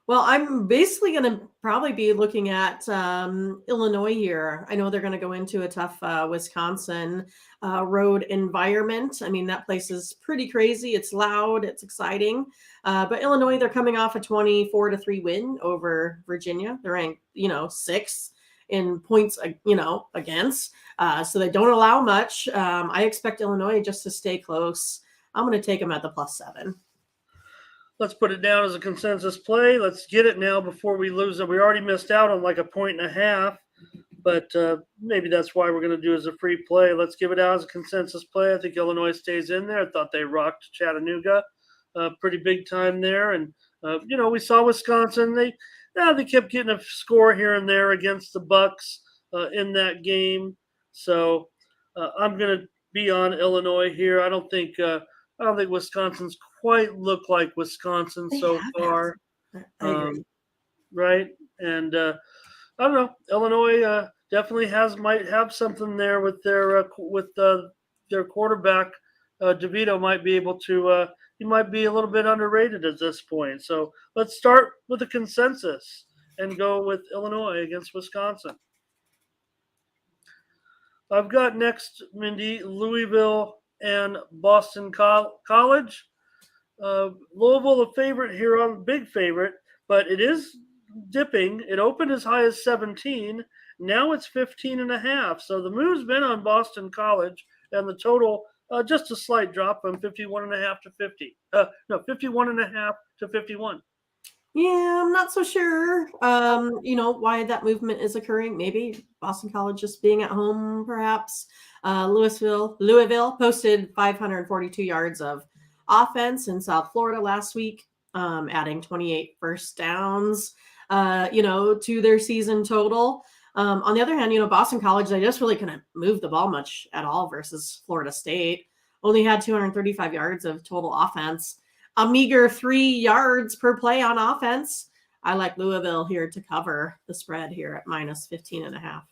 A: Well, I'm basically going to probably be looking at Illinois here. I know they're going to go into a tough Wisconsin road environment. I mean, that place is pretty crazy. It's loud. It's exciting. But Illinois, they're coming off a 24-3 win over Virginia. They're ranked, 6th in points, against. So they don't allow much. I expect Illinois just to stay close. I'm going to take them at the +7.
B: Let's put it down as a consensus play. Let's get it now before we lose it. We already missed out on like a 1.5, but maybe that's why we're going to do as a free play. Let's give it out as a consensus play. I think Illinois stays in there. I thought they rocked Chattanooga pretty big time there. And, we saw Wisconsin. They kept getting a score here and there against the Bucks in that game. So I'm going to be on Illinois here. I don't think Wisconsin's quite look like Wisconsin so far.
A: I agree.
B: Right? And I don't know. Illinois definitely might have something there with their quarterback. DeVito might be able to. He might be a little bit underrated at this point. So let's start with a consensus and go with Illinois against Wisconsin. I've got next, Mindy, Louisville and Boston College. Louisville a favorite here, big favorite, but it is dipping. It opened as high as 17. Now it's 15.5. So the move's been on Boston College, and the total just a slight drop from 51.5 to 50. 51.5 to 51.
A: Yeah, I'm not so sure. Why that movement is occurring. Maybe Boston College just being at home, perhaps. Louisville posted 542 yards of offense in South Florida last week, adding 28 first downs, to their season total. On the other hand, Boston College, they just really couldn't move the ball much at all versus Florida State. Only had 235 yards of total offense. A meager 3 yards per play on offense. I like Louisville here to cover the spread here at -15.5.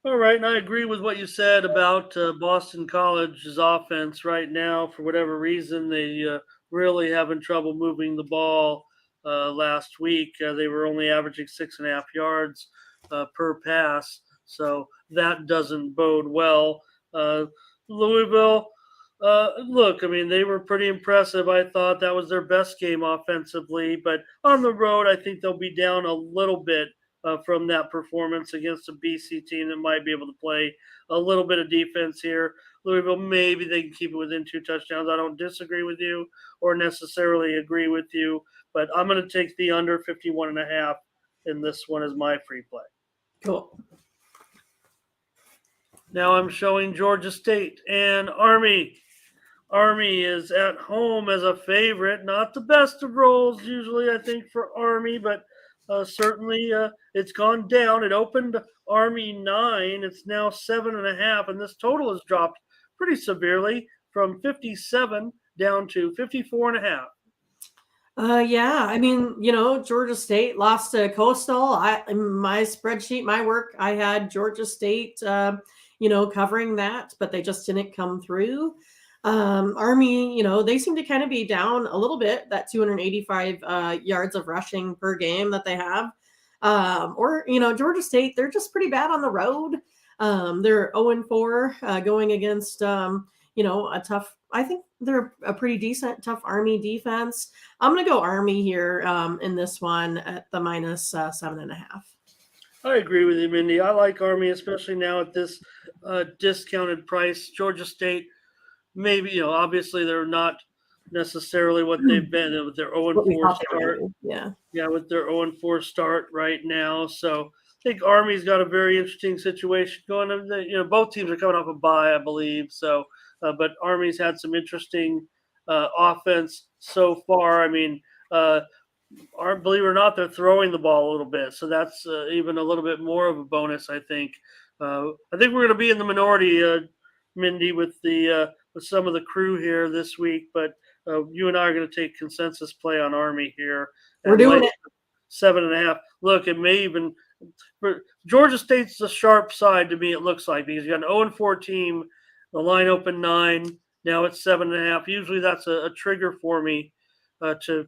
B: All right, and I agree with what you said about Boston College's offense right now. For whatever reason, they really having trouble moving the ball last week. They were only averaging 6.5 yards per pass. So that doesn't bode well. Louisville, look, I mean, they were pretty impressive. I thought that was their best game offensively, but on the road, I think they'll be down a little bit from that performance against a BC team that might be able to play a little bit of defense here. Louisville, maybe they can keep it within 2 touchdowns. I don't disagree with you or necessarily agree with you, but I'm going to take the under 51.5 in this one as my free play.
A: Cool.
B: Now I'm showing Georgia State and Army. Army is at home as a favorite. Not the best of rolls usually, I think, for Army, but certainly it's gone down. It opened Army 9. It's now 7.5, and this total has dropped pretty severely from 57 down to 54.5.
A: Yeah, I mean, Georgia State lost to Coastal. In my spreadsheet, my work, I had Georgia State, covering that, but they just didn't come through. Army, they seem to kind of be down a little bit, that 285 yards of rushing per game that they have. Georgia State, they're just pretty bad on the road. They're 0-4 going against, a tough, I think they're a pretty decent, tough Army defense. I'm going to go Army here in this one at the minus 7.5.
B: I agree with you, Mindy. I like Army, especially now at this discounted price. Georgia State, maybe, obviously they're not necessarily what they've been with their 0-4 start. Yeah, with their 0-4 start right now. So I think Army's got a very interesting situation going on. Both teams are coming off a bye, I believe. So, but Army's had some interesting offense so far. I mean, believe it or not, they're throwing the ball a little bit. So that's even a little bit more of a bonus, I think. I think we're going to be in the minority, Mindy, with with some of the crew here this week. But you and I are going to take consensus play on Army here.
A: We're doing it.
B: 7.5. Look, it may even Georgia State's the sharp side to me. It looks like, because you got an 0-4 team, the line opened 9. Now it's 7.5. Usually that's a trigger for me to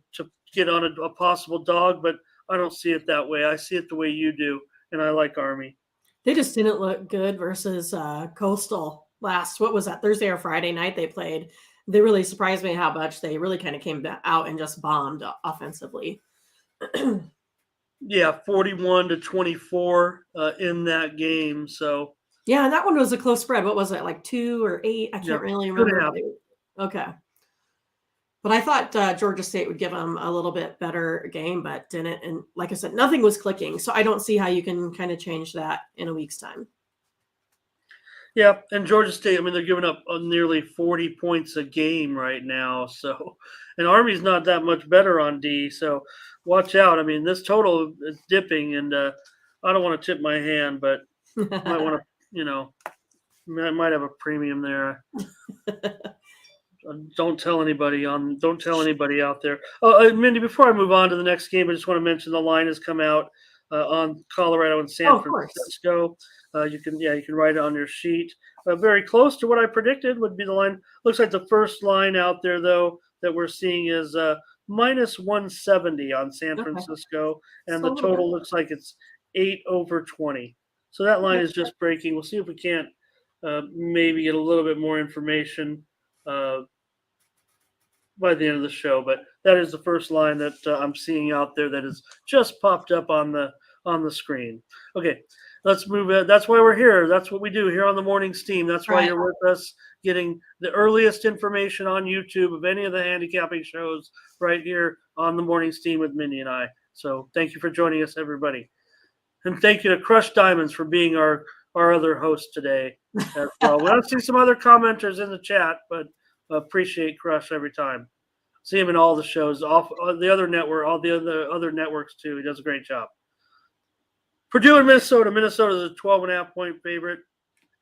B: get on a possible dog, but I don't see it that way. I see it the way you do, and I like Army.
A: They just didn't look good versus Coastal what was that, Thursday or Friday night they played. They really surprised me how much they really kind of came out and just bombed offensively.
B: Yeah, 41-24 in that game. So
A: yeah, and that one was a close spread. What was it, like 2 or 8? I can't really remember. Okay. But I thought Georgia State would give them a little bit better game, but didn't. And like I said, nothing was clicking. So I don't see how you can kind of change that in a week's time.
B: Yeah, and Georgia State, I mean, they're giving up nearly 40 points a game right now. So, and Army's not that much better on D. So watch out. I mean, this total is dipping, and I don't want to tip my hand, but I might want to, I might have a premium there. Don't tell anybody out there. Oh, Mindy, before I move on to the next game, I just want to mention the line has come out on Colorado and San Francisco. You can write it on your sheet. Very close to what I predicted would be the line. Looks like the first line out there, though, that we're seeing is minus 170 on San Francisco, and the total looks like it's 8/20. So that line is just breaking. We'll see if we can't maybe get a little bit more information by the end of the show, but that is the first line that I'm seeing out there that has just popped up on the screen. Okay, let's move. That's why we're here. That's what we do here on the Morning Steam. That's why you're with us, getting the earliest information on YouTube of any of the handicapping shows right here on the Morning Steam with Mindy and I. So thank you for joining us, everybody, and thank you to Crush Diamonds for being our other host today as well. We don't see some other commenters in the chat, but appreciate Crush every time. See him in all the shows, off the other network, all the other networks too. He does a great job. Purdue and Minnesota. Minnesota is a 12.5 point favorite,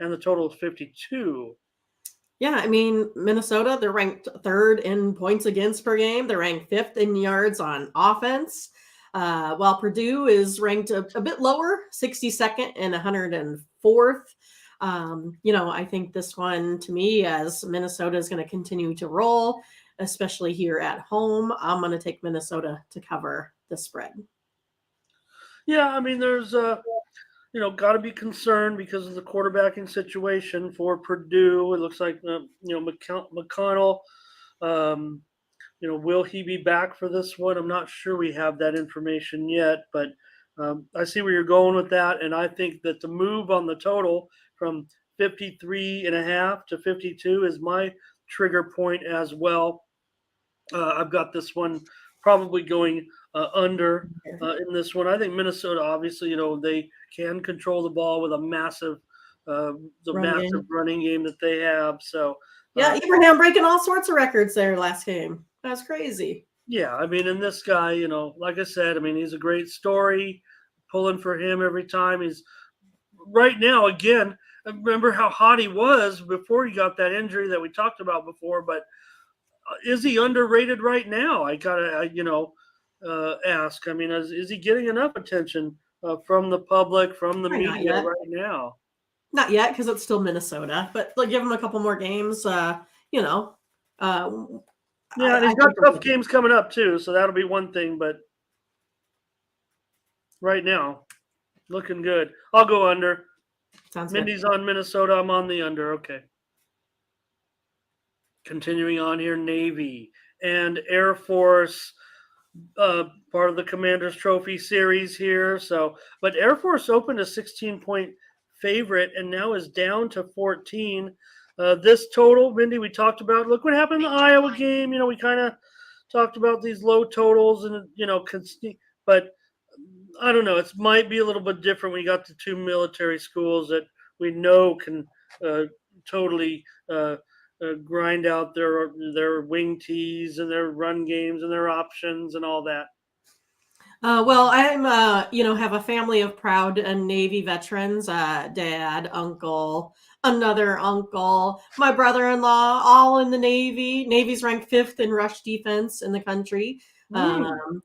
B: and the total is 52.
A: Yeah, I mean, Minnesota, they're ranked 3rd in points against per game. They're ranked 5th in yards on offense. While Purdue is ranked a bit lower, 62nd and 104th. I think this one, to me, as Minnesota is going to continue to roll, especially here at home, I'm going to take Minnesota to cover the spread.
B: Yeah, I mean, there's got to be concerned because of the quarterbacking situation for Purdue. It looks like McConnell. Um, will he be back for this one? I'm not sure we have that information yet, but I see where you're going with that, and I think that the move on the total from 53.5 to 52 is my trigger point as well. I've got this one probably going under in this one. I think Minnesota, obviously, they can control the ball with a the
A: Run
B: massive
A: game.
B: running game that they have. So,
A: Yeah, Abraham breaking all sorts of records there last game. That's crazy.
B: yeah, I mean, and this guy, like I said, I mean, he's a great story. Pulling for him every time. He's right now again. I remember how hot he was before he got that injury that we talked about before, but is he underrated right now? I gotta, ask. I mean, is he getting enough attention from the public, from the
A: Probably not
B: media
A: yet.
B: right now?
A: Not yet, because it's still Minnesota. But give him a couple more games. You know, uh,
B: Yeah, and
A: I
B: he's got
A: think
B: tough games coming up too, so that'll be one thing. But right now, looking good. I'll go under.
A: sounds good.
B: Mindy's on Minnesota. I'm on the under. Okay. Continuing on here, Navy and Air Force, part of the Commander's Trophy series here. So, but Air Force opened a 16-point favorite and now is down to 14. This total, Mindy, we talked about. Look what happened in the Iowa game. We kind of talked about these low totals and but I don't know. It might be a little bit different when you got the two military schools that we know can totally grind out their wing tees and their run games and their options and all that.
A: Well, I'm, have a family of proud Navy veterans, dad, uncle, another uncle, my brother-in-law, all in the Navy. Navy's ranked 5th in rush defense in the country.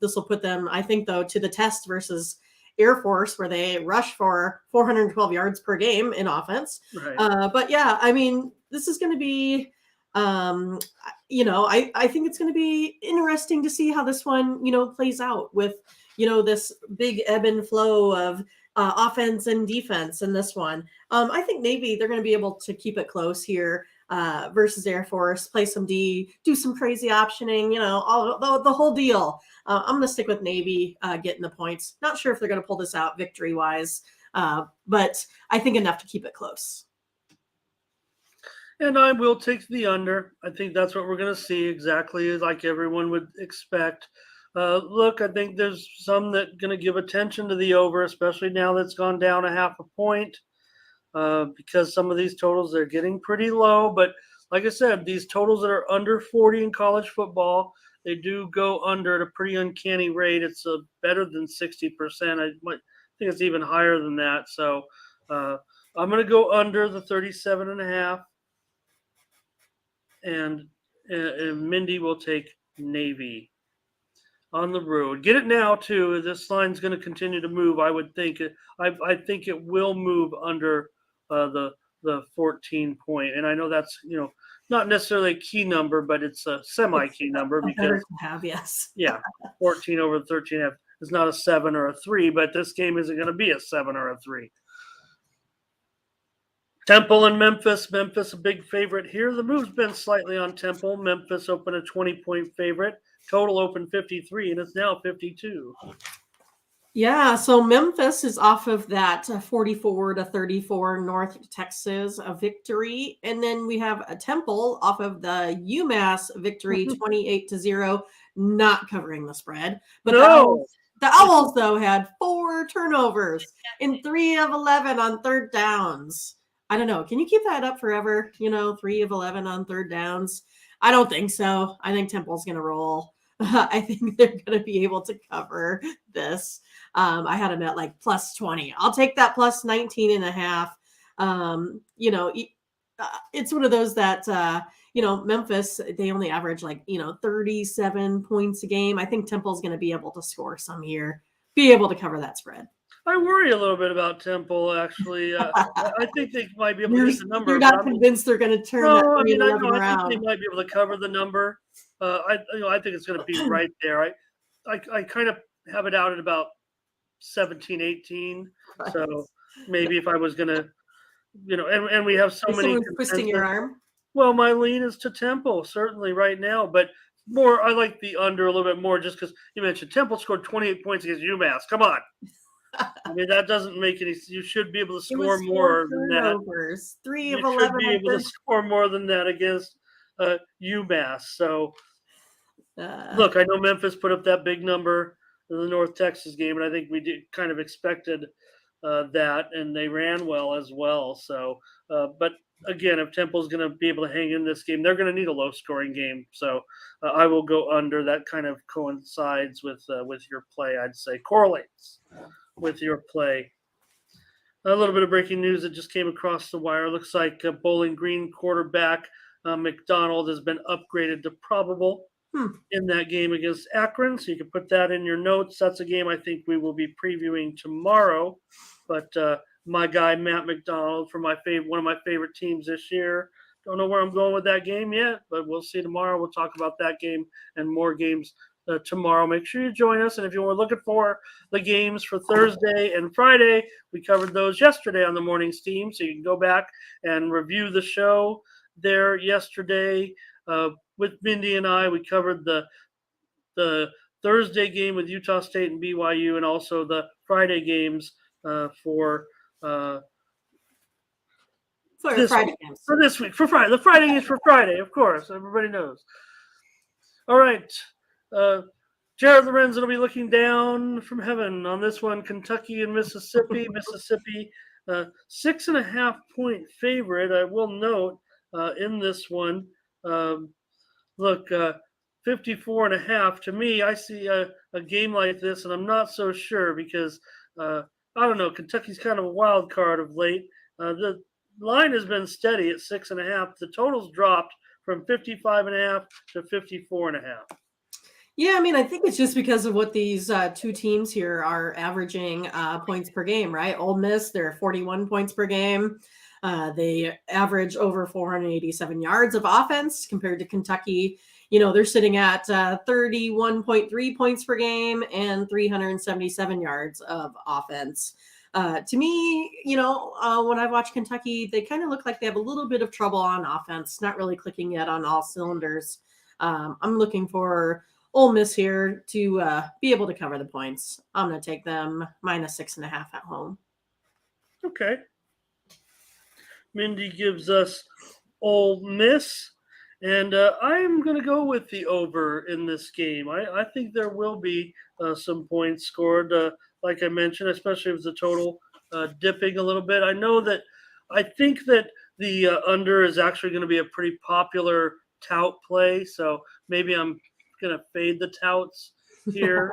A: This will put them, I think, though, to the test versus Air Force, where they rush for 412 yards per game in offense.
B: Right.
A: But yeah, I mean, this is going to be, I think it's going to be interesting to see how this one, plays out with, this big ebb and flow of offense and defense in this one. I think Navy, they're going to be able to keep it close here versus Air Force, play some D, do some crazy optioning, all the whole deal. I'm going to stick with Navy getting the points. Not sure if they're going to pull this out victory wise, but I think enough to keep it close.
B: And I will take the under. I think that's what we're going to see, exactly like everyone would expect. Look, I think there's some that going to give attention to the over, especially now that's gone down a half a point, because some of these totals, they're getting pretty low. But like I said, these totals that are under 40 in college football, they do go under at a pretty uncanny rate. It's better than 60%. I think it's even higher than that. So I'm going to go under the 37.5. And Mindy will take Navy on the road. Get it now too. This line's going to continue to move. I would think. I think it will move under the 14 point. And I know that's not necessarily a key number, but it's a semi-key number because
A: yes.
B: Yeah, 14 over 13 is not a 7 or a 3, but this game isn't going to be a 7 or a 3. Temple and Memphis. Memphis, a big favorite here. The move's been slightly on Temple. Memphis opened a 20-point favorite. Total open 53, and it's now 52.
A: Yeah, so Memphis is off of that 44-34 North Texas victory. And then we have a Temple off of the UMass victory 28-0, not covering the spread. But
B: No.
A: the Owls, though, had 4 turnovers in 3 of 11 on third downs. I don't know. Can you keep that up forever? 3 of 11 on third downs. I don't think so. I think Temple's going to roll. I think they're going to be able to cover this. I had them at like plus 20. I'll take that plus 19.5. It's one of those that, Memphis, they only average like, 37 points a game. I think Temple's going to be able to score some here, be able to cover that spread.
B: I worry a little bit about Temple, actually. I think they might be able to get the number.
A: You're not convinced they're going to turn that 3-11 around.
B: I think they might be able to cover the number. I think it's going to be right there. I kind of have it out at about 17, 18. So maybe if I was going to, and we have so
A: If
B: many
A: someone's twisting your
B: consensus.
A: arm.
B: Well, my lean is to Temple, certainly right now, but more, I like the under a little bit more just because you mentioned Temple scored 28 points against UMass. Come on. I mean, that doesn't make any sense. You should be able to
A: It
B: score
A: was 4
B: more than that.
A: turnovers, 3 of
B: You should
A: 11
B: be
A: on
B: able to
A: third.
B: score more than that against UMass. So,
A: Uh,
B: look, I know Memphis put up that big number in the North Texas game, and I think we did kind of expected that, and they ran well as well. So, but again, if Temple's going to be able to hang in this game, they're going to need a low-scoring game. So, I will go under. That kind of coincides with your play. I'd say correlates with your play. A little bit of breaking news that just came across the wire. Looks like Bowling Green quarterback McDonald has been upgraded to probable in that game against Akron. So you can put that in your notes. That's a game I think we will be previewing tomorrow. But my guy Matt McDonald for one of my favorite teams this year. Don't know where I'm going with that game yet, but we'll see tomorrow. We'll talk about that game and more games tomorrow. Make sure you join us. And if you were looking for the games for Thursday and Friday, we covered those yesterday on the morning's team. So you can go back and review the show there yesterday. With Mindy and I, we covered the Thursday game with Utah State and BYU, and also the Friday games for this
A: Friday games.
B: for this week for Friday. The Friday is for Friday, of course. Everybody knows. All right, Jared Lorenzen will be looking down from heaven on this one. Kentucky and Mississippi. Mississippi, 6.5 point favorite. I will note in this one. Look, 54.5. To me, I see a game like this, and I'm not so sure because I don't know. Kentucky's kind of a wild card of late. The line has been steady at 6.5. The total's dropped from 55.5 to 54.5.
A: Yeah, I mean, I think it's just because of what these two teams here are averaging points per game, right? Ole Miss, they're 41 points per game. They average over 487 yards of offense compared to Kentucky. They're sitting at 31.3 points per game and 377 yards of offense. To me, when I watch Kentucky, they kind of look like they have a little bit of trouble on offense, not really clicking yet on all cylinders. I'm looking for Ole Miss here to be able to cover the points. I'm going to take them -6.5 at home.
B: Okay. Mindy gives us Ole Miss, and I'm going to go with the over in this game. I think there will be some points scored, like I mentioned, especially with the total dipping a little bit. I think that the under is actually going to be a pretty popular tout play, so maybe I'm going to fade the touts here.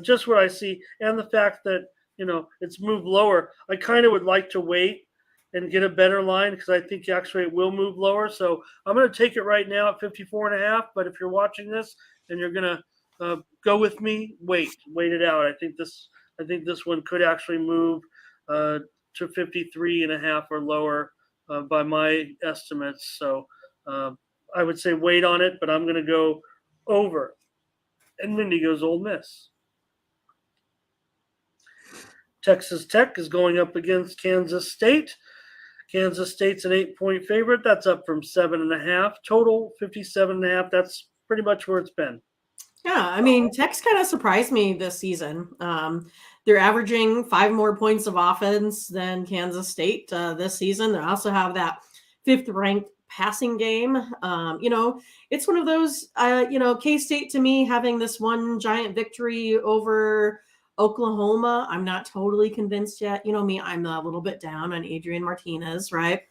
B: Just what I see, and the fact that it's moved lower. I kind of would like to wait and get a better line because I think actually it will move lower. So I'm going to take it right now at 54.5. But if you're watching this and you're going to go with me, wait it out. I think this one could actually move to 53.5 or lower by my estimates. So I would say wait on it, but I'm going to go over. And Mindy goes Ole Miss. Texas Tech is going up against Kansas State. Kansas State's an 8-point favorite. That's up from 7.5. Total 57.5. That's pretty much where it's been.
A: Yeah, I mean, Tech's kind of surprised me this season. They're averaging 5 more points of offense than Kansas State this season. They also have that 5th-ranked passing game. It's one of those, K-State to me having this one giant victory over Oklahoma. I'm not totally convinced yet. You know me, I'm a little bit down on Adrian Martinez, right?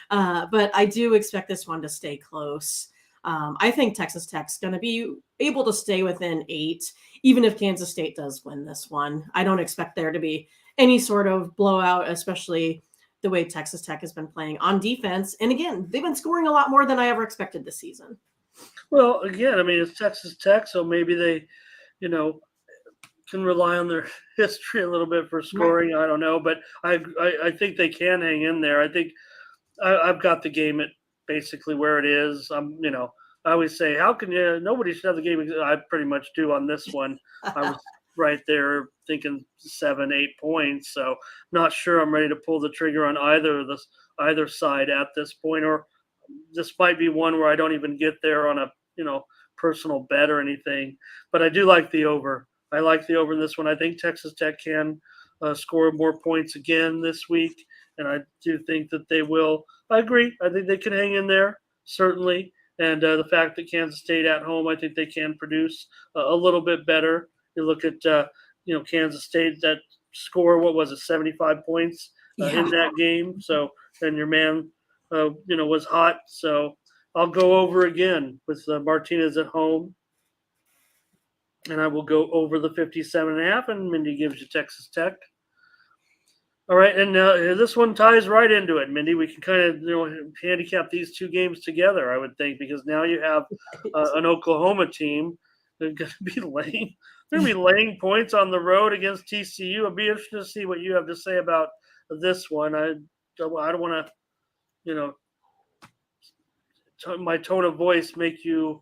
A: But I do expect this one to stay close. I think Texas Tech's going to be able to stay within 8, even if Kansas State does win this one. I don't expect there to be any sort of blowout, especially the way Texas Tech has been playing on defense. And again, they've been scoring a lot more than I ever expected this season.
B: Well, again, I mean, it's Texas Tech, so maybe they, can rely on their history a little bit for scoring. Right. I don't know, but I think they can hang in there. I think I've got the game at basically where it is. I always say, how can you? Nobody should have the game. I pretty much do on this one. I right there thinking 7, 8 points. So not sure I'm ready to pull the trigger on either side at this point, or this might be one where I don't even get there on a, personal bet or anything. But I do like the over. I like the over in this one. I think Texas Tech can score more points again this week, and I do think that they will. I agree. I think they can hang in there, certainly. And the fact that Kansas State at home, I think they can produce a little bit better. You look at Kansas State that score, what was it, 75 points in that game. So and your man was hot. So I'll go over again with Martinez at home, and I will go over the 57.5. And Mindy gives you Texas Tech. All right, and this one ties right into it, Mindy. We can kind of handicap these two games together, I would think, because now you have an Oklahoma team that's going to be laying points on the road against TCU. I'd be interested to see what you have to say about this one. I don't want to, my tone of voice make you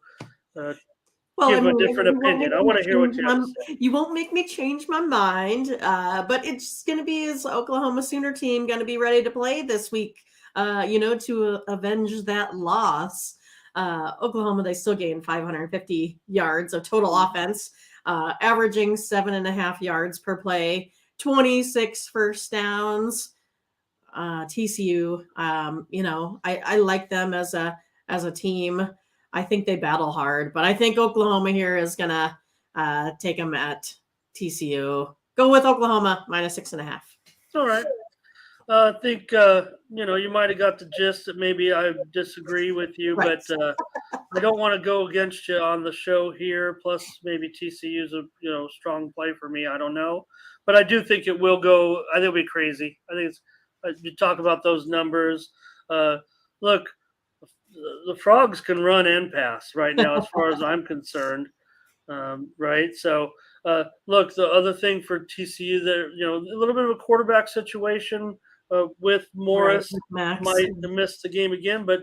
B: give a different opinion. I want to hear what you have to say.
A: You won't make me change my mind, but it's going to be his Oklahoma Sooner team going to be ready to play this week, to avenge that loss. Oklahoma, they still gained 550 yards of total offense, averaging 7.5 yards per play, 26 first downs. TCU, I like them as a team. I think they battle hard, but I think Oklahoma here is going to take them at TCU. Go with Oklahoma -6.5.
B: All right. I think, you might have got the gist that maybe I disagree with you, right. But I don't want to go against you on the show here. Plus, maybe TCU is a strong play for me. I don't know. But I do think it will go. I think it'll be crazy. I think you talk about those numbers. Look, the Frogs can run and pass right now, as far as I'm concerned. Right. So, look, the other thing for TCU, there, a little bit of a quarterback situation with Morris,
A: right,
B: might miss the game again. But,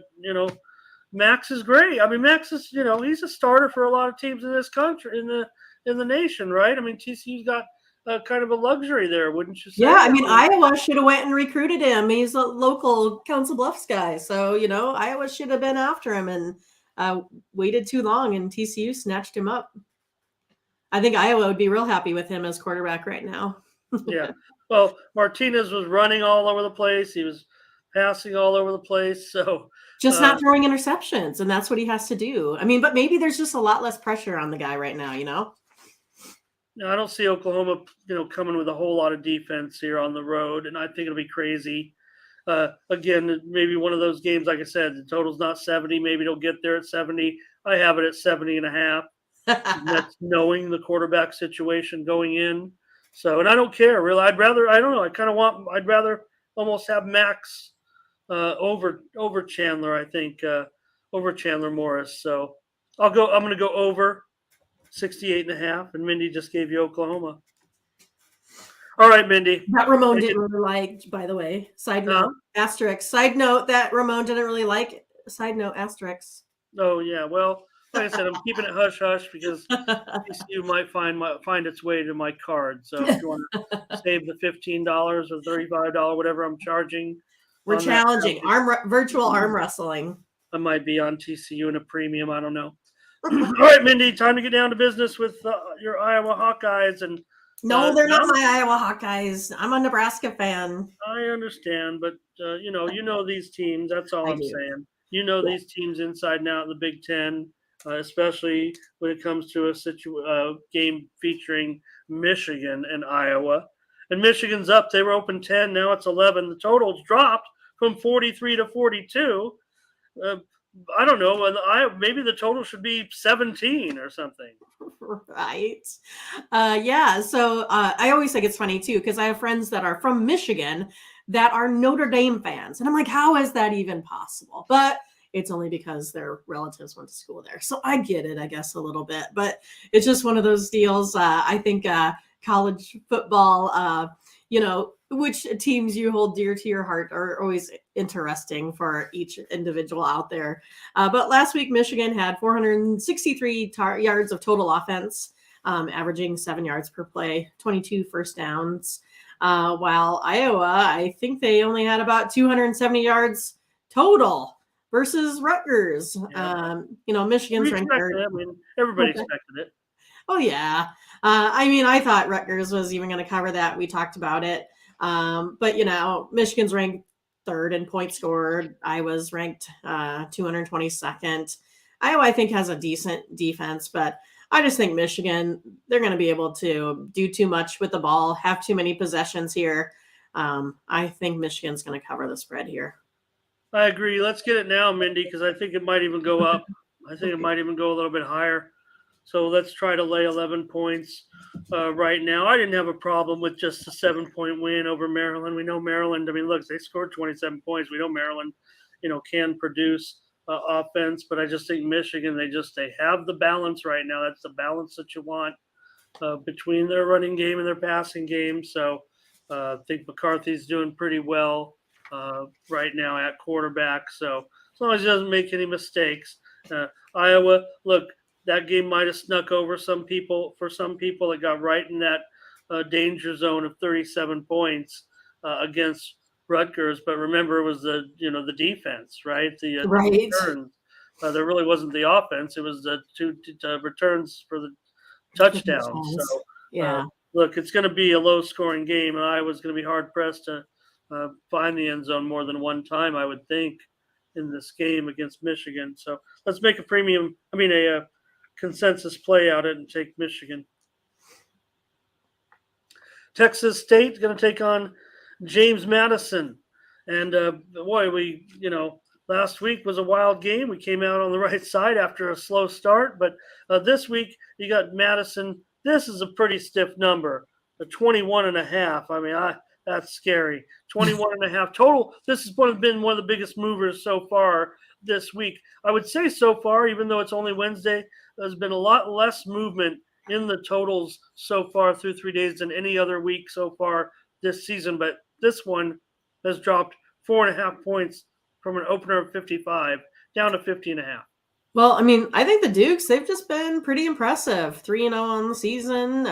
B: Max is great. I mean, Max is, he's a starter for a lot of teams in this country, in the nation. Right. I mean, TCU's got kind of a luxury there, wouldn't you say?
A: Yeah, I mean, Iowa should have went and recruited him. He's a local Council Bluffs guy. So, Iowa should have been after him and waited too long, and TCU snatched him up. I think Iowa would be real happy with him as quarterback right now.
B: Yeah. Well, Martinez was running all over the place. He was passing all over the place. So
A: just not throwing interceptions, and that's what he has to do. I mean, but maybe there's just a lot less pressure on the guy right now,
B: No, I don't see Oklahoma, coming with a whole lot of defense here on the road, and I think it'll be crazy. Again, maybe one of those games, like I said, the total's not 70. Maybe it'll get there at 70. I have it at 70.5. That's knowing the quarterback situation going in. So, and I don't care really. I'd rather almost have Max over Chandler. I think over Chandler Morris. So I'm going to go over 68.5, and Mindy just gave you Oklahoma. All right, Mindy.
A: That Ramon didn't really like, by the way. Side note, asterisk. Side note that Ramon didn't really like. Side note, asterisk.
B: Oh yeah, well, like I said, I'm keeping it hush hush because TCU might find its way to my card. So if you want to save the $15 or $35, whatever I'm charging,
A: we're challenging virtual arm wrestling.
B: I might be on TCU in a premium. I don't know. All right, Mindy, time to get down to business with your Iowa Hawkeyes. And
A: no, they're not my Iowa Hawkeyes. I'm a Nebraska fan.
B: I understand, but you know these teams. That's all I'm saying. These teams inside and out in the Big Ten, especially when it comes to a game featuring Michigan and Iowa. And Michigan's up. They were open 10. Now it's 11. The total's dropped from 43 to 42. I don't know. Maybe the total should be 17 or something.
A: Right. Yeah. So I always think it's funny, too, because I have friends that are from Michigan that are Notre Dame fans. And I'm like, how is that even possible? But it's only because their relatives went to school there. So I get it, I guess, a little bit. But it's just one of those deals. I think college football, which teams you hold dear to your heart are always interesting for each individual out there. But last week, Michigan had 463 yards of total offense. averaging 7 yards per play, 22 first downs. While Iowa, I think they only had about 270 yards total versus Rutgers.
B: Yeah.
A: Michigan's
B: We
A: ranked
B: expected
A: third.
B: it. I mean, everybody
A: Okay.
B: expected it.
A: Oh, yeah. I thought Rutgers was even going to cover that. We talked about it. But, Michigan's ranked third in points scored. Iowa's ranked 222nd. Iowa, I think, has a decent defense, but I just think Michigan, they're going to be able to do too much with the ball, have too many possessions here. I think Michigan's going to cover the spread here.
B: I agree. Let's get it now, Mindy, because I think it might even go up. I think it might even go a little bit higher. So let's try to lay 11 points right now. I didn't have a problem with just a 7-point win over Maryland. We know Maryland. I mean, look, they scored 27 points. We know Maryland, can produce offense, but I just think Michigan, they have the balance right now. That's the balance that you want between their running game and their passing game. So I think McCarthy's doing pretty well right now at quarterback. So as long as he doesn't make any mistakes, Iowa, look, that game might have snuck over some people. For some people, it got right in that danger zone of 37 points against Rutgers. But remember, it was the defense, right? The returns. There really wasn't the offense. It was the two returns for the touchdowns. So
A: yeah.
B: Look, it's going to be a low-scoring game, and Iowa's going to be hard pressed to find the end zone more than one time, I would think, in this game against Michigan. So let's make a consensus play out it and take Michigan. Texas State is going to take on James Madison. And last week was a wild game. We came out on the right side after a slow start. But this week, you got Madison. This is a pretty stiff number, a 21.5. I mean, that's scary. 21.5 total. This has been one of the biggest movers so far this week. I would say so far, even though it's only Wednesday, there's been a lot less movement in the totals so far through 3 days than any other week so far this season. But this one has dropped 4.5 points from an opener of 55 down to 50.5.
A: Well, I think the Dukes, they've just been pretty impressive. 3-0 on the season.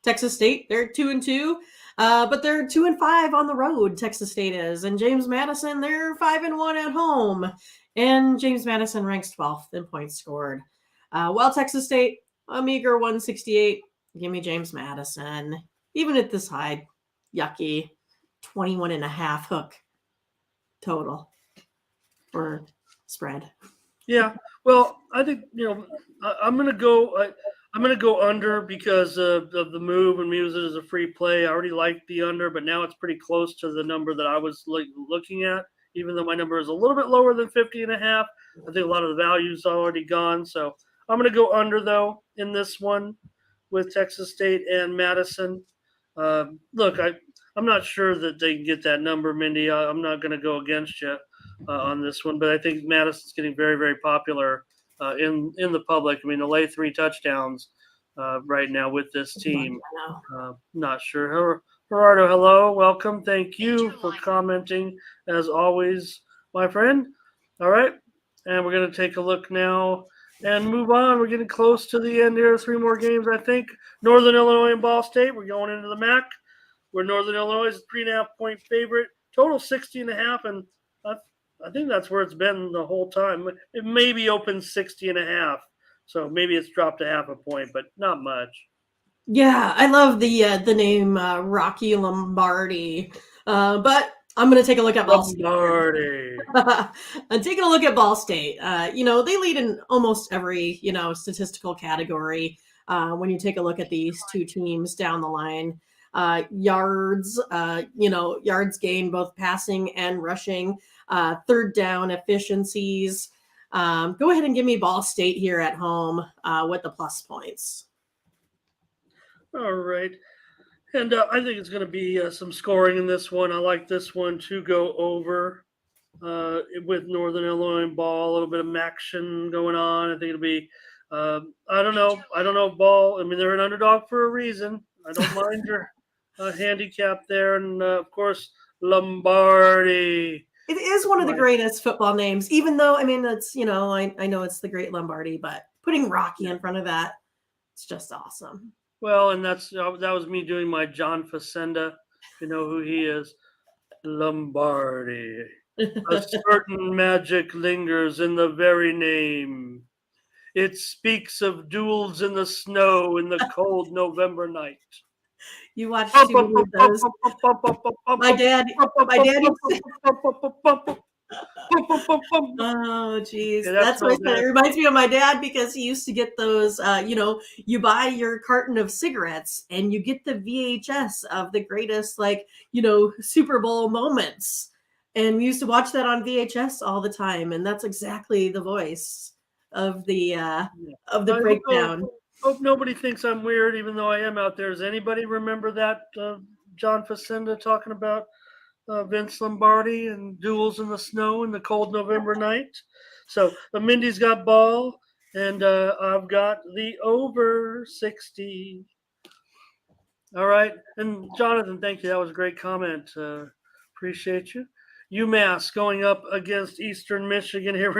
A: Texas State, they're 2-2. But they're 2-5 on the road, Texas State is. And James Madison, they're 5-1 at home. And James Madison ranks 12th in points scored. While Texas State, a meager 168. Give me James Madison. Even at this high, yucky 21.5 hook total for spread.
B: Yeah, well, I think I'm gonna go under because of the move and use it as a free play. I already liked the under, but now it's pretty close to the number that I was looking at. Even though my number is a little bit lower than 50.5, I think a lot of the value's already gone. So I'm gonna go under though in this one with Texas State and Madison. Look, I'm not sure that they can get that number, Mindy. I'm not gonna go against you on this one, but I think Madison's getting very, very popular in the public. I mean, to lay 3 touchdowns right now with this team. Not sure. Gerardo, hello, welcome. Thank you for commenting as always, my friend. All right, and we're going to take a look now and move on. We're getting close to the end here. 3 more games, I think. Northern Illinois and Ball State. We're going into the MAC, where Northern Illinois is a 3.5-point favorite. Total 60.5, and I think that's where it's been the whole time. It maybe opened 60.5, so maybe it's dropped a half a point, but not much.
A: Yeah, I love the name Rocky Lombardi, but I'm going to take a look at Ball State. I'm taking a look at Ball State. They lead in almost every statistical category. When you take a look at these 2 teams down the line, yards gained, both passing and rushing. Third down efficiencies. Go ahead and give me Ball State here at home with the plus points.
B: All right. And I think it's going to be some scoring in this one. I like this one to go over with Northern Illinois and Ball. A little bit of action going on. I think it'll be, I don't know, Ball. I mean, they're an underdog for a reason. I don't mind your handicap there. And, of course, Lombardi.
A: It is one of the greatest football names, even though, it's, I know it's the great Lombardi, but putting Rocky in front of that, It's just awesome.
B: Well, and that was me doing my John Facenda. You know who he is? Lombardi. A certain magic lingers in the very name. It speaks of duels in the snow in the cold November night.
A: You watch too many of those. My dad used to, oh geez,
B: Yeah,
A: that's what
B: that.
A: it reminds me of my dad, because he used to get those, you buy your carton of cigarettes and you get the VHS of the greatest, Super Bowl moments, and we used to watch that on VHS all the time, and that's exactly the voice of the breakdown.
B: Hope nobody thinks I'm weird, even though I am out there. Does anybody remember that John Facenda talking about Vince Lombardi and duels in the snow in the cold November night? So Mindy's got ball, and I've got the over 60. All right. And Jonathan, thank you. That was a great comment. Appreciate you. UMass going up against Eastern Michigan here.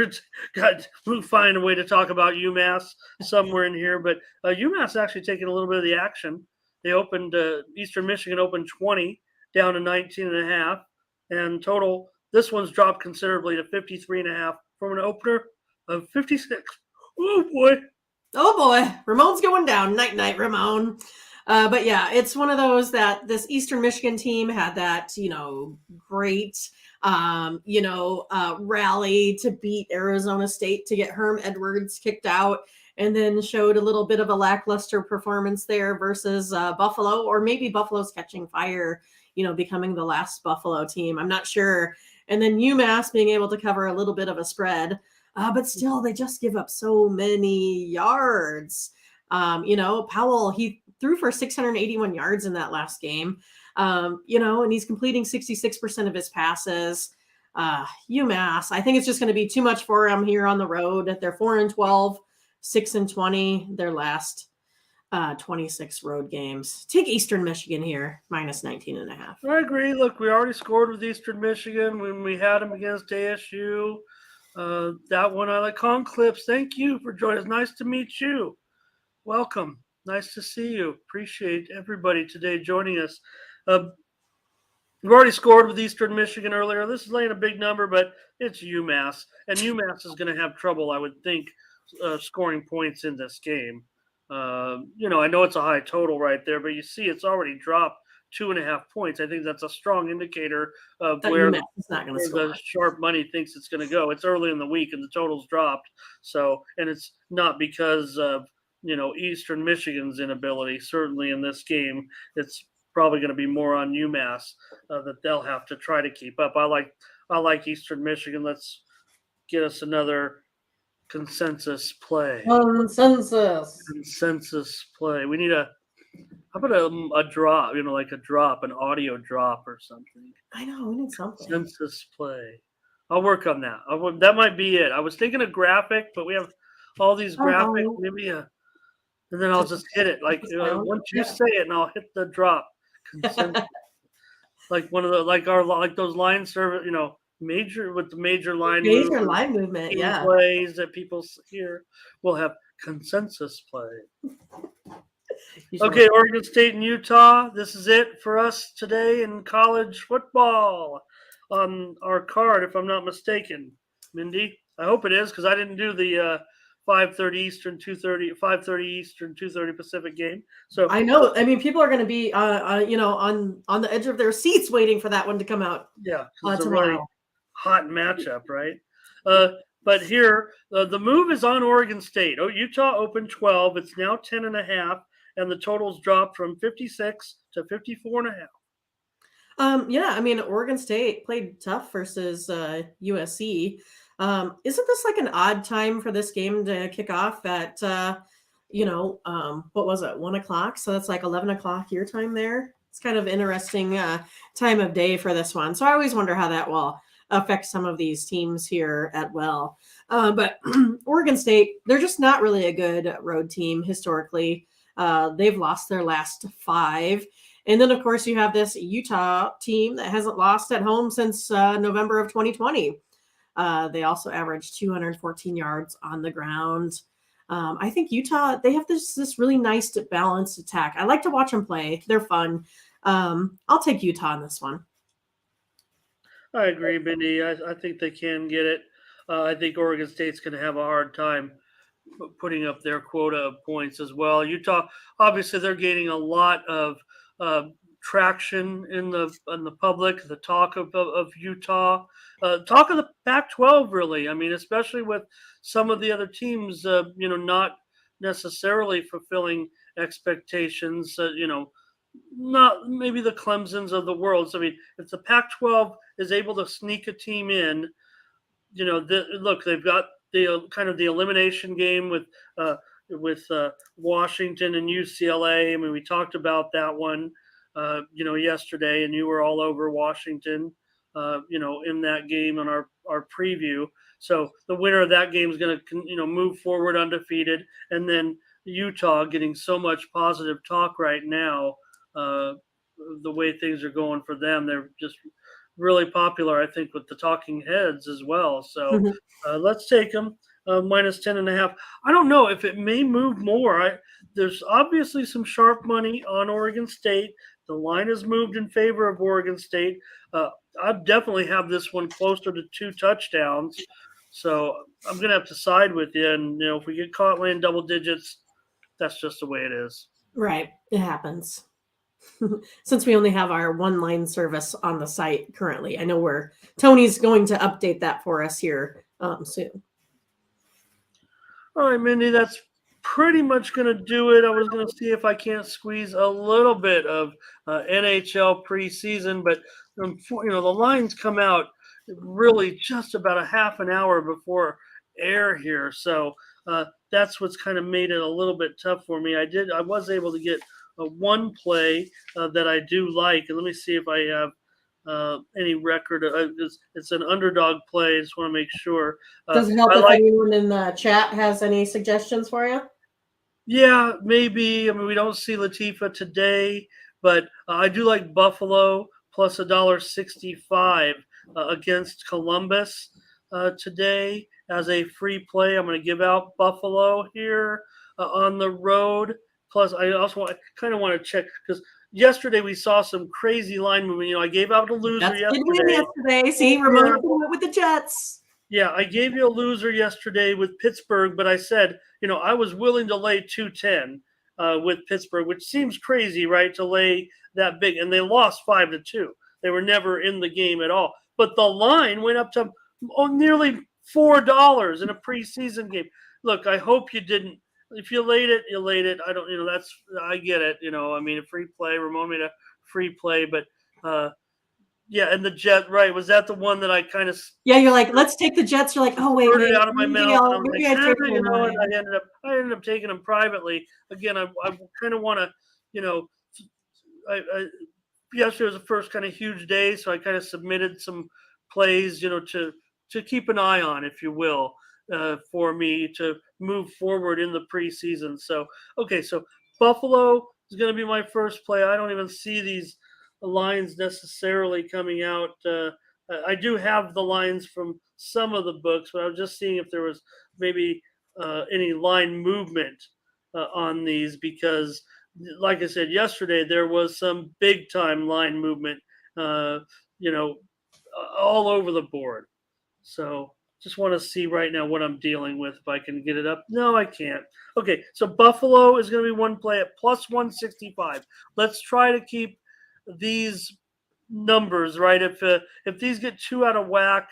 B: We'll find a way to talk about UMass somewhere in here. But UMass actually taking a little bit of the action. They opened, Eastern Michigan opened 20 down to 19.5. And total, this one's dropped considerably to 53.5 from an opener of 56. Oh, boy.
A: Oh, boy. Ramon's going down. Night, Ramon. But yeah, it's one of those that this Eastern Michigan team had that, great, rally to beat Arizona State to get Herm Edwards kicked out, and then showed a little bit of a lackluster performance there versus Buffalo, or maybe Buffalo's catching fire, becoming the last Buffalo team. I'm not sure. And then UMass being able to cover a little bit of a spread, but still they just give up so many yards. Powell, he threw for 681 yards in that last game, and he's completing 66% of his passes. UMass, I think it's just going to be too much for him here on the road. They're 4-12, 6-20, their last 26 road games. Take Eastern Michigan here, minus 19.5.
B: I agree. Look, we already scored with Eastern Michigan when we had them against ASU. That one I like. Con Clips, thank you for joining us. Nice to meet you. Welcome. Nice to see you. Appreciate everybody today joining us. We've already scored with Eastern Michigan earlier. This is laying a big number, but it's UMass. And UMass is going to have trouble, I would think, scoring points in this game. I know it's a high total right there, but you see it's already dropped 2.5 points. I think that's a strong indicator of where the sharp money thinks it's going to go. It's early in the week and the total's dropped. So, and it's not because of, Eastern Michigan's inability. Certainly in this game, it's probably going to be more on UMass that they'll have to try to keep up. I like Eastern Michigan. Let's get us another consensus play. Consensus play. We need how about a drop, like a drop, an audio drop or something.
A: I know, we need something.
B: Consensus play. I'll work on that. That might be it. I was thinking a graphic, but we have all these graphics. Maybe and then I'll just hit it. Like once you say it, and I'll hit the drop. Consensus. Like one of the like those line service, major with the major line
A: movement, yeah.
B: Plays that people hear. We'll have consensus play. Okay, Oregon State and Utah. This is it for us today in college football on our card, if I'm not mistaken. Mindy, I hope it is, because I didn't do the 5:30 Eastern, 5:30 Eastern, 2:30 Pacific game. So
A: I know. I mean, people are going to be, on the edge of their seats waiting for that one to come out.
B: Yeah, it's a really hot matchup, right? But here, the move is on Oregon State. Utah opened 12. It's now 10.5, and the totals dropped from 56 to 54.5.
A: Yeah, I mean, Oregon State played tough versus USC. Isn't this like an odd time for this game to kick off at, what was it, 1 o'clock? So that's like 11 o'clock your time there. It's kind of interesting time of day for this one. So I always wonder how that will affect some of these teams here at Well. But Oregon State, they're just not really a good road team historically. They've lost their last 5. And then, of course, you have this Utah team that hasn't lost at home since November of 2020. They also averaged 214 yards on the ground. I think Utah, they have this really nice balanced attack. I like to watch them play. They're fun. I'll take Utah on this one.
B: I agree, Mindy. I think they can get it. I think Oregon State's going to have a hard time putting up their quota of points as well. Utah, obviously, they're gaining a lot of uh, traction in the public. The talk of Utah, talk of the Pac-12, really. I mean, especially with some of the other teams, not necessarily fulfilling expectations. Not maybe the Clemsons of the world. So, I mean, if the Pac-12 is able to sneak a team in, look, they've got the kind of the elimination game with Washington and UCLA. I mean, we talked about that one, yesterday, and you were all over Washington, in that game on our preview. So the winner of that game is going to, move forward undefeated, and then Utah getting so much positive talk right now. Uh, the way things are going for them, they're just really popular, I think, with the talking heads as well. So let's take them minus 10.5. I don't know if it may move more. There's obviously some sharp money on Oregon State. The line has moved in favor of Oregon State. I definitely have this one closer to 2 touchdowns. So I'm going to have to side with you. And, if we get caught laying double digits, that's just the way it is.
A: Right. It happens. Since we only have our one line service on the site currently, I know Tony's going to update that for us here soon.
B: All right, Mindy, that's pretty much going to do it. I was going to see if I can't squeeze a little bit of NHL preseason, but the lines come out really just about a half an hour before air here, so that's what's kind of made it a little bit tough for me. I was able to get one play that I do like, and let me see if I have any record. It's an underdog play. I just want to make sure.
A: Does it help if anyone in the chat has any suggestions for you?
B: Yeah, maybe. I mean, we don't see Latifa today, but I do like Buffalo plus $1.65 against Columbus today as a free play. I'm going to give out Buffalo here on the road. Plus, I also kind of want to check because yesterday we saw some crazy line movement. I gave out a loser
A: yesterday. See, Ramon with the Jets.
B: Yeah, I gave you a loser yesterday with Pittsburgh, but I said, I was willing to lay 210 with Pittsburgh, which seems crazy, right, to lay that big. And they lost 5-2. They were never in the game at all. But the line went up to nearly $4 in a preseason game. Look, I hope you didn't. If you laid it, you laid it. I don't, I get it. I mean, a free play. Ramon made a free play, but yeah, and the Jet, right? Was that the one that I kind of?
A: Yeah, you're like, let's take the Jets. You're like, oh wait,
B: it out of my mouth.
A: Maybe
B: I ended up taking them privately. Again, I kind of want to, yesterday was the first kind of huge day, so I kind of submitted some plays, to keep an eye on, if you will, for me to move forward in the preseason. So okay, so Buffalo is going to be my first play. I don't even see these lines necessarily coming out. I do have the lines from some of the books, but I was just seeing if there was maybe any line movement on these because, like I said yesterday, there was some big time line movement, all over the board. So just want to see right now what I'm dealing with, if I can get it up. No, I can't. Okay, so Buffalo is going to be one play at plus 165. Let's try to keep these numbers, right? If these get too out of whack,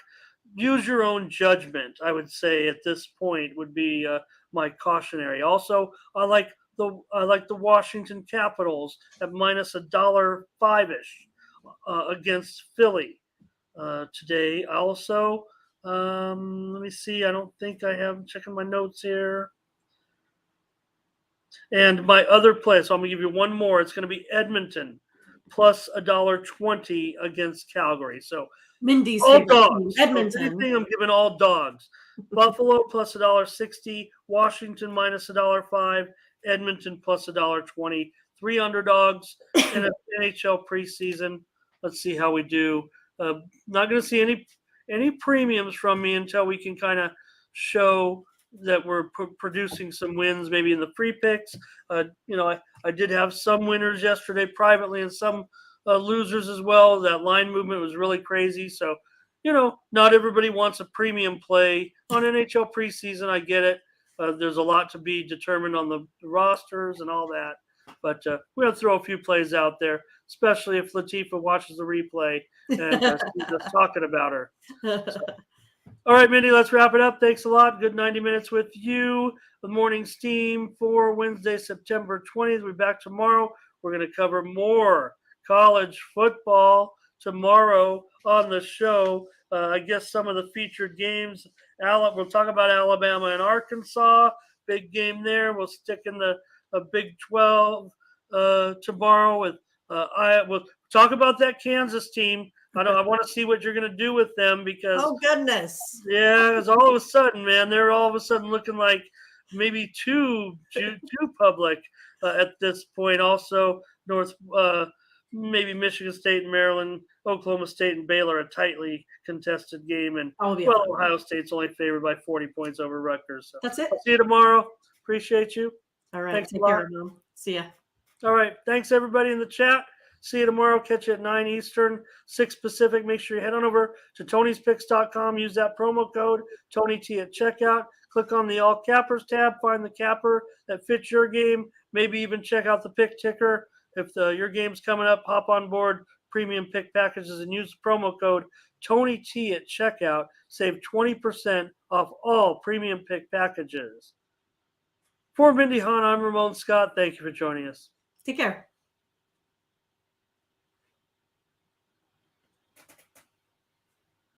B: use your own judgment. I would say at this point would be my cautionary. Also, I like the Washington Capitals at minus $1.05-ish against Philly today. Also, let me see. I don't think I have. Checking my notes here. And my other play, so I'm going to give you one more. It's going to be Edmonton plus $1.20 against Calgary. So
A: Mindy's
B: all dogs.
A: Edmonton.
B: Anything I'm giving all dogs. Buffalo plus $1.60, Washington minus $1.05, Edmonton plus $1.20. 3 underdogs in an NHL preseason. Let's see how we do. Not going to see any premiums from me until we can kind of show that were producing some wins, maybe in the free picks. I did have some winners yesterday privately and some losers as well. That line movement was really crazy. So, not everybody wants a premium play on NHL preseason. I get it. There's a lot to be determined on the rosters and all that. But we're going to throw a few plays out there, especially if Latifah watches the replay and sees us talking about her. So, all right, Mindy, let's wrap it up. Thanks a lot. Good 90 minutes with you. The morning steam for Wednesday, September 20th. We'll be back tomorrow. We're going to cover more college football tomorrow on the show. I guess some of the featured games. We'll talk about Alabama and Arkansas. Big game there. We'll stick in the Big 12 tomorrow with we'll talk about that Kansas team. I want to see what you're going to do with them because
A: oh goodness,
B: yeah, because all of a sudden, man, they're all of a sudden looking like maybe too public at this point. Also, maybe Michigan State and Maryland, Oklahoma State and Baylor, a tightly contested game, and Ohio State's only favored by 40 points over Rutgers. So
A: that's it.
B: I'll see you tomorrow. Appreciate you.
A: All right,
B: thanks
A: take care, Mom. See ya.
B: All right, thanks everybody in the chat. See you tomorrow. Catch you at 9 Eastern, 6 Pacific. Make sure you head on over to Tony'sPicks.com. Use that promo code, TonyT at checkout. Click on the All Cappers tab. Find the capper that fits your game. Maybe even check out the pick ticker. If your game's coming up, hop on board premium pick packages and use the promo code TonyT at checkout. Save 20% off all premium pick packages. For Mindy Hahn, I'm Ramon Scott. Thank you for joining us.
A: Take care.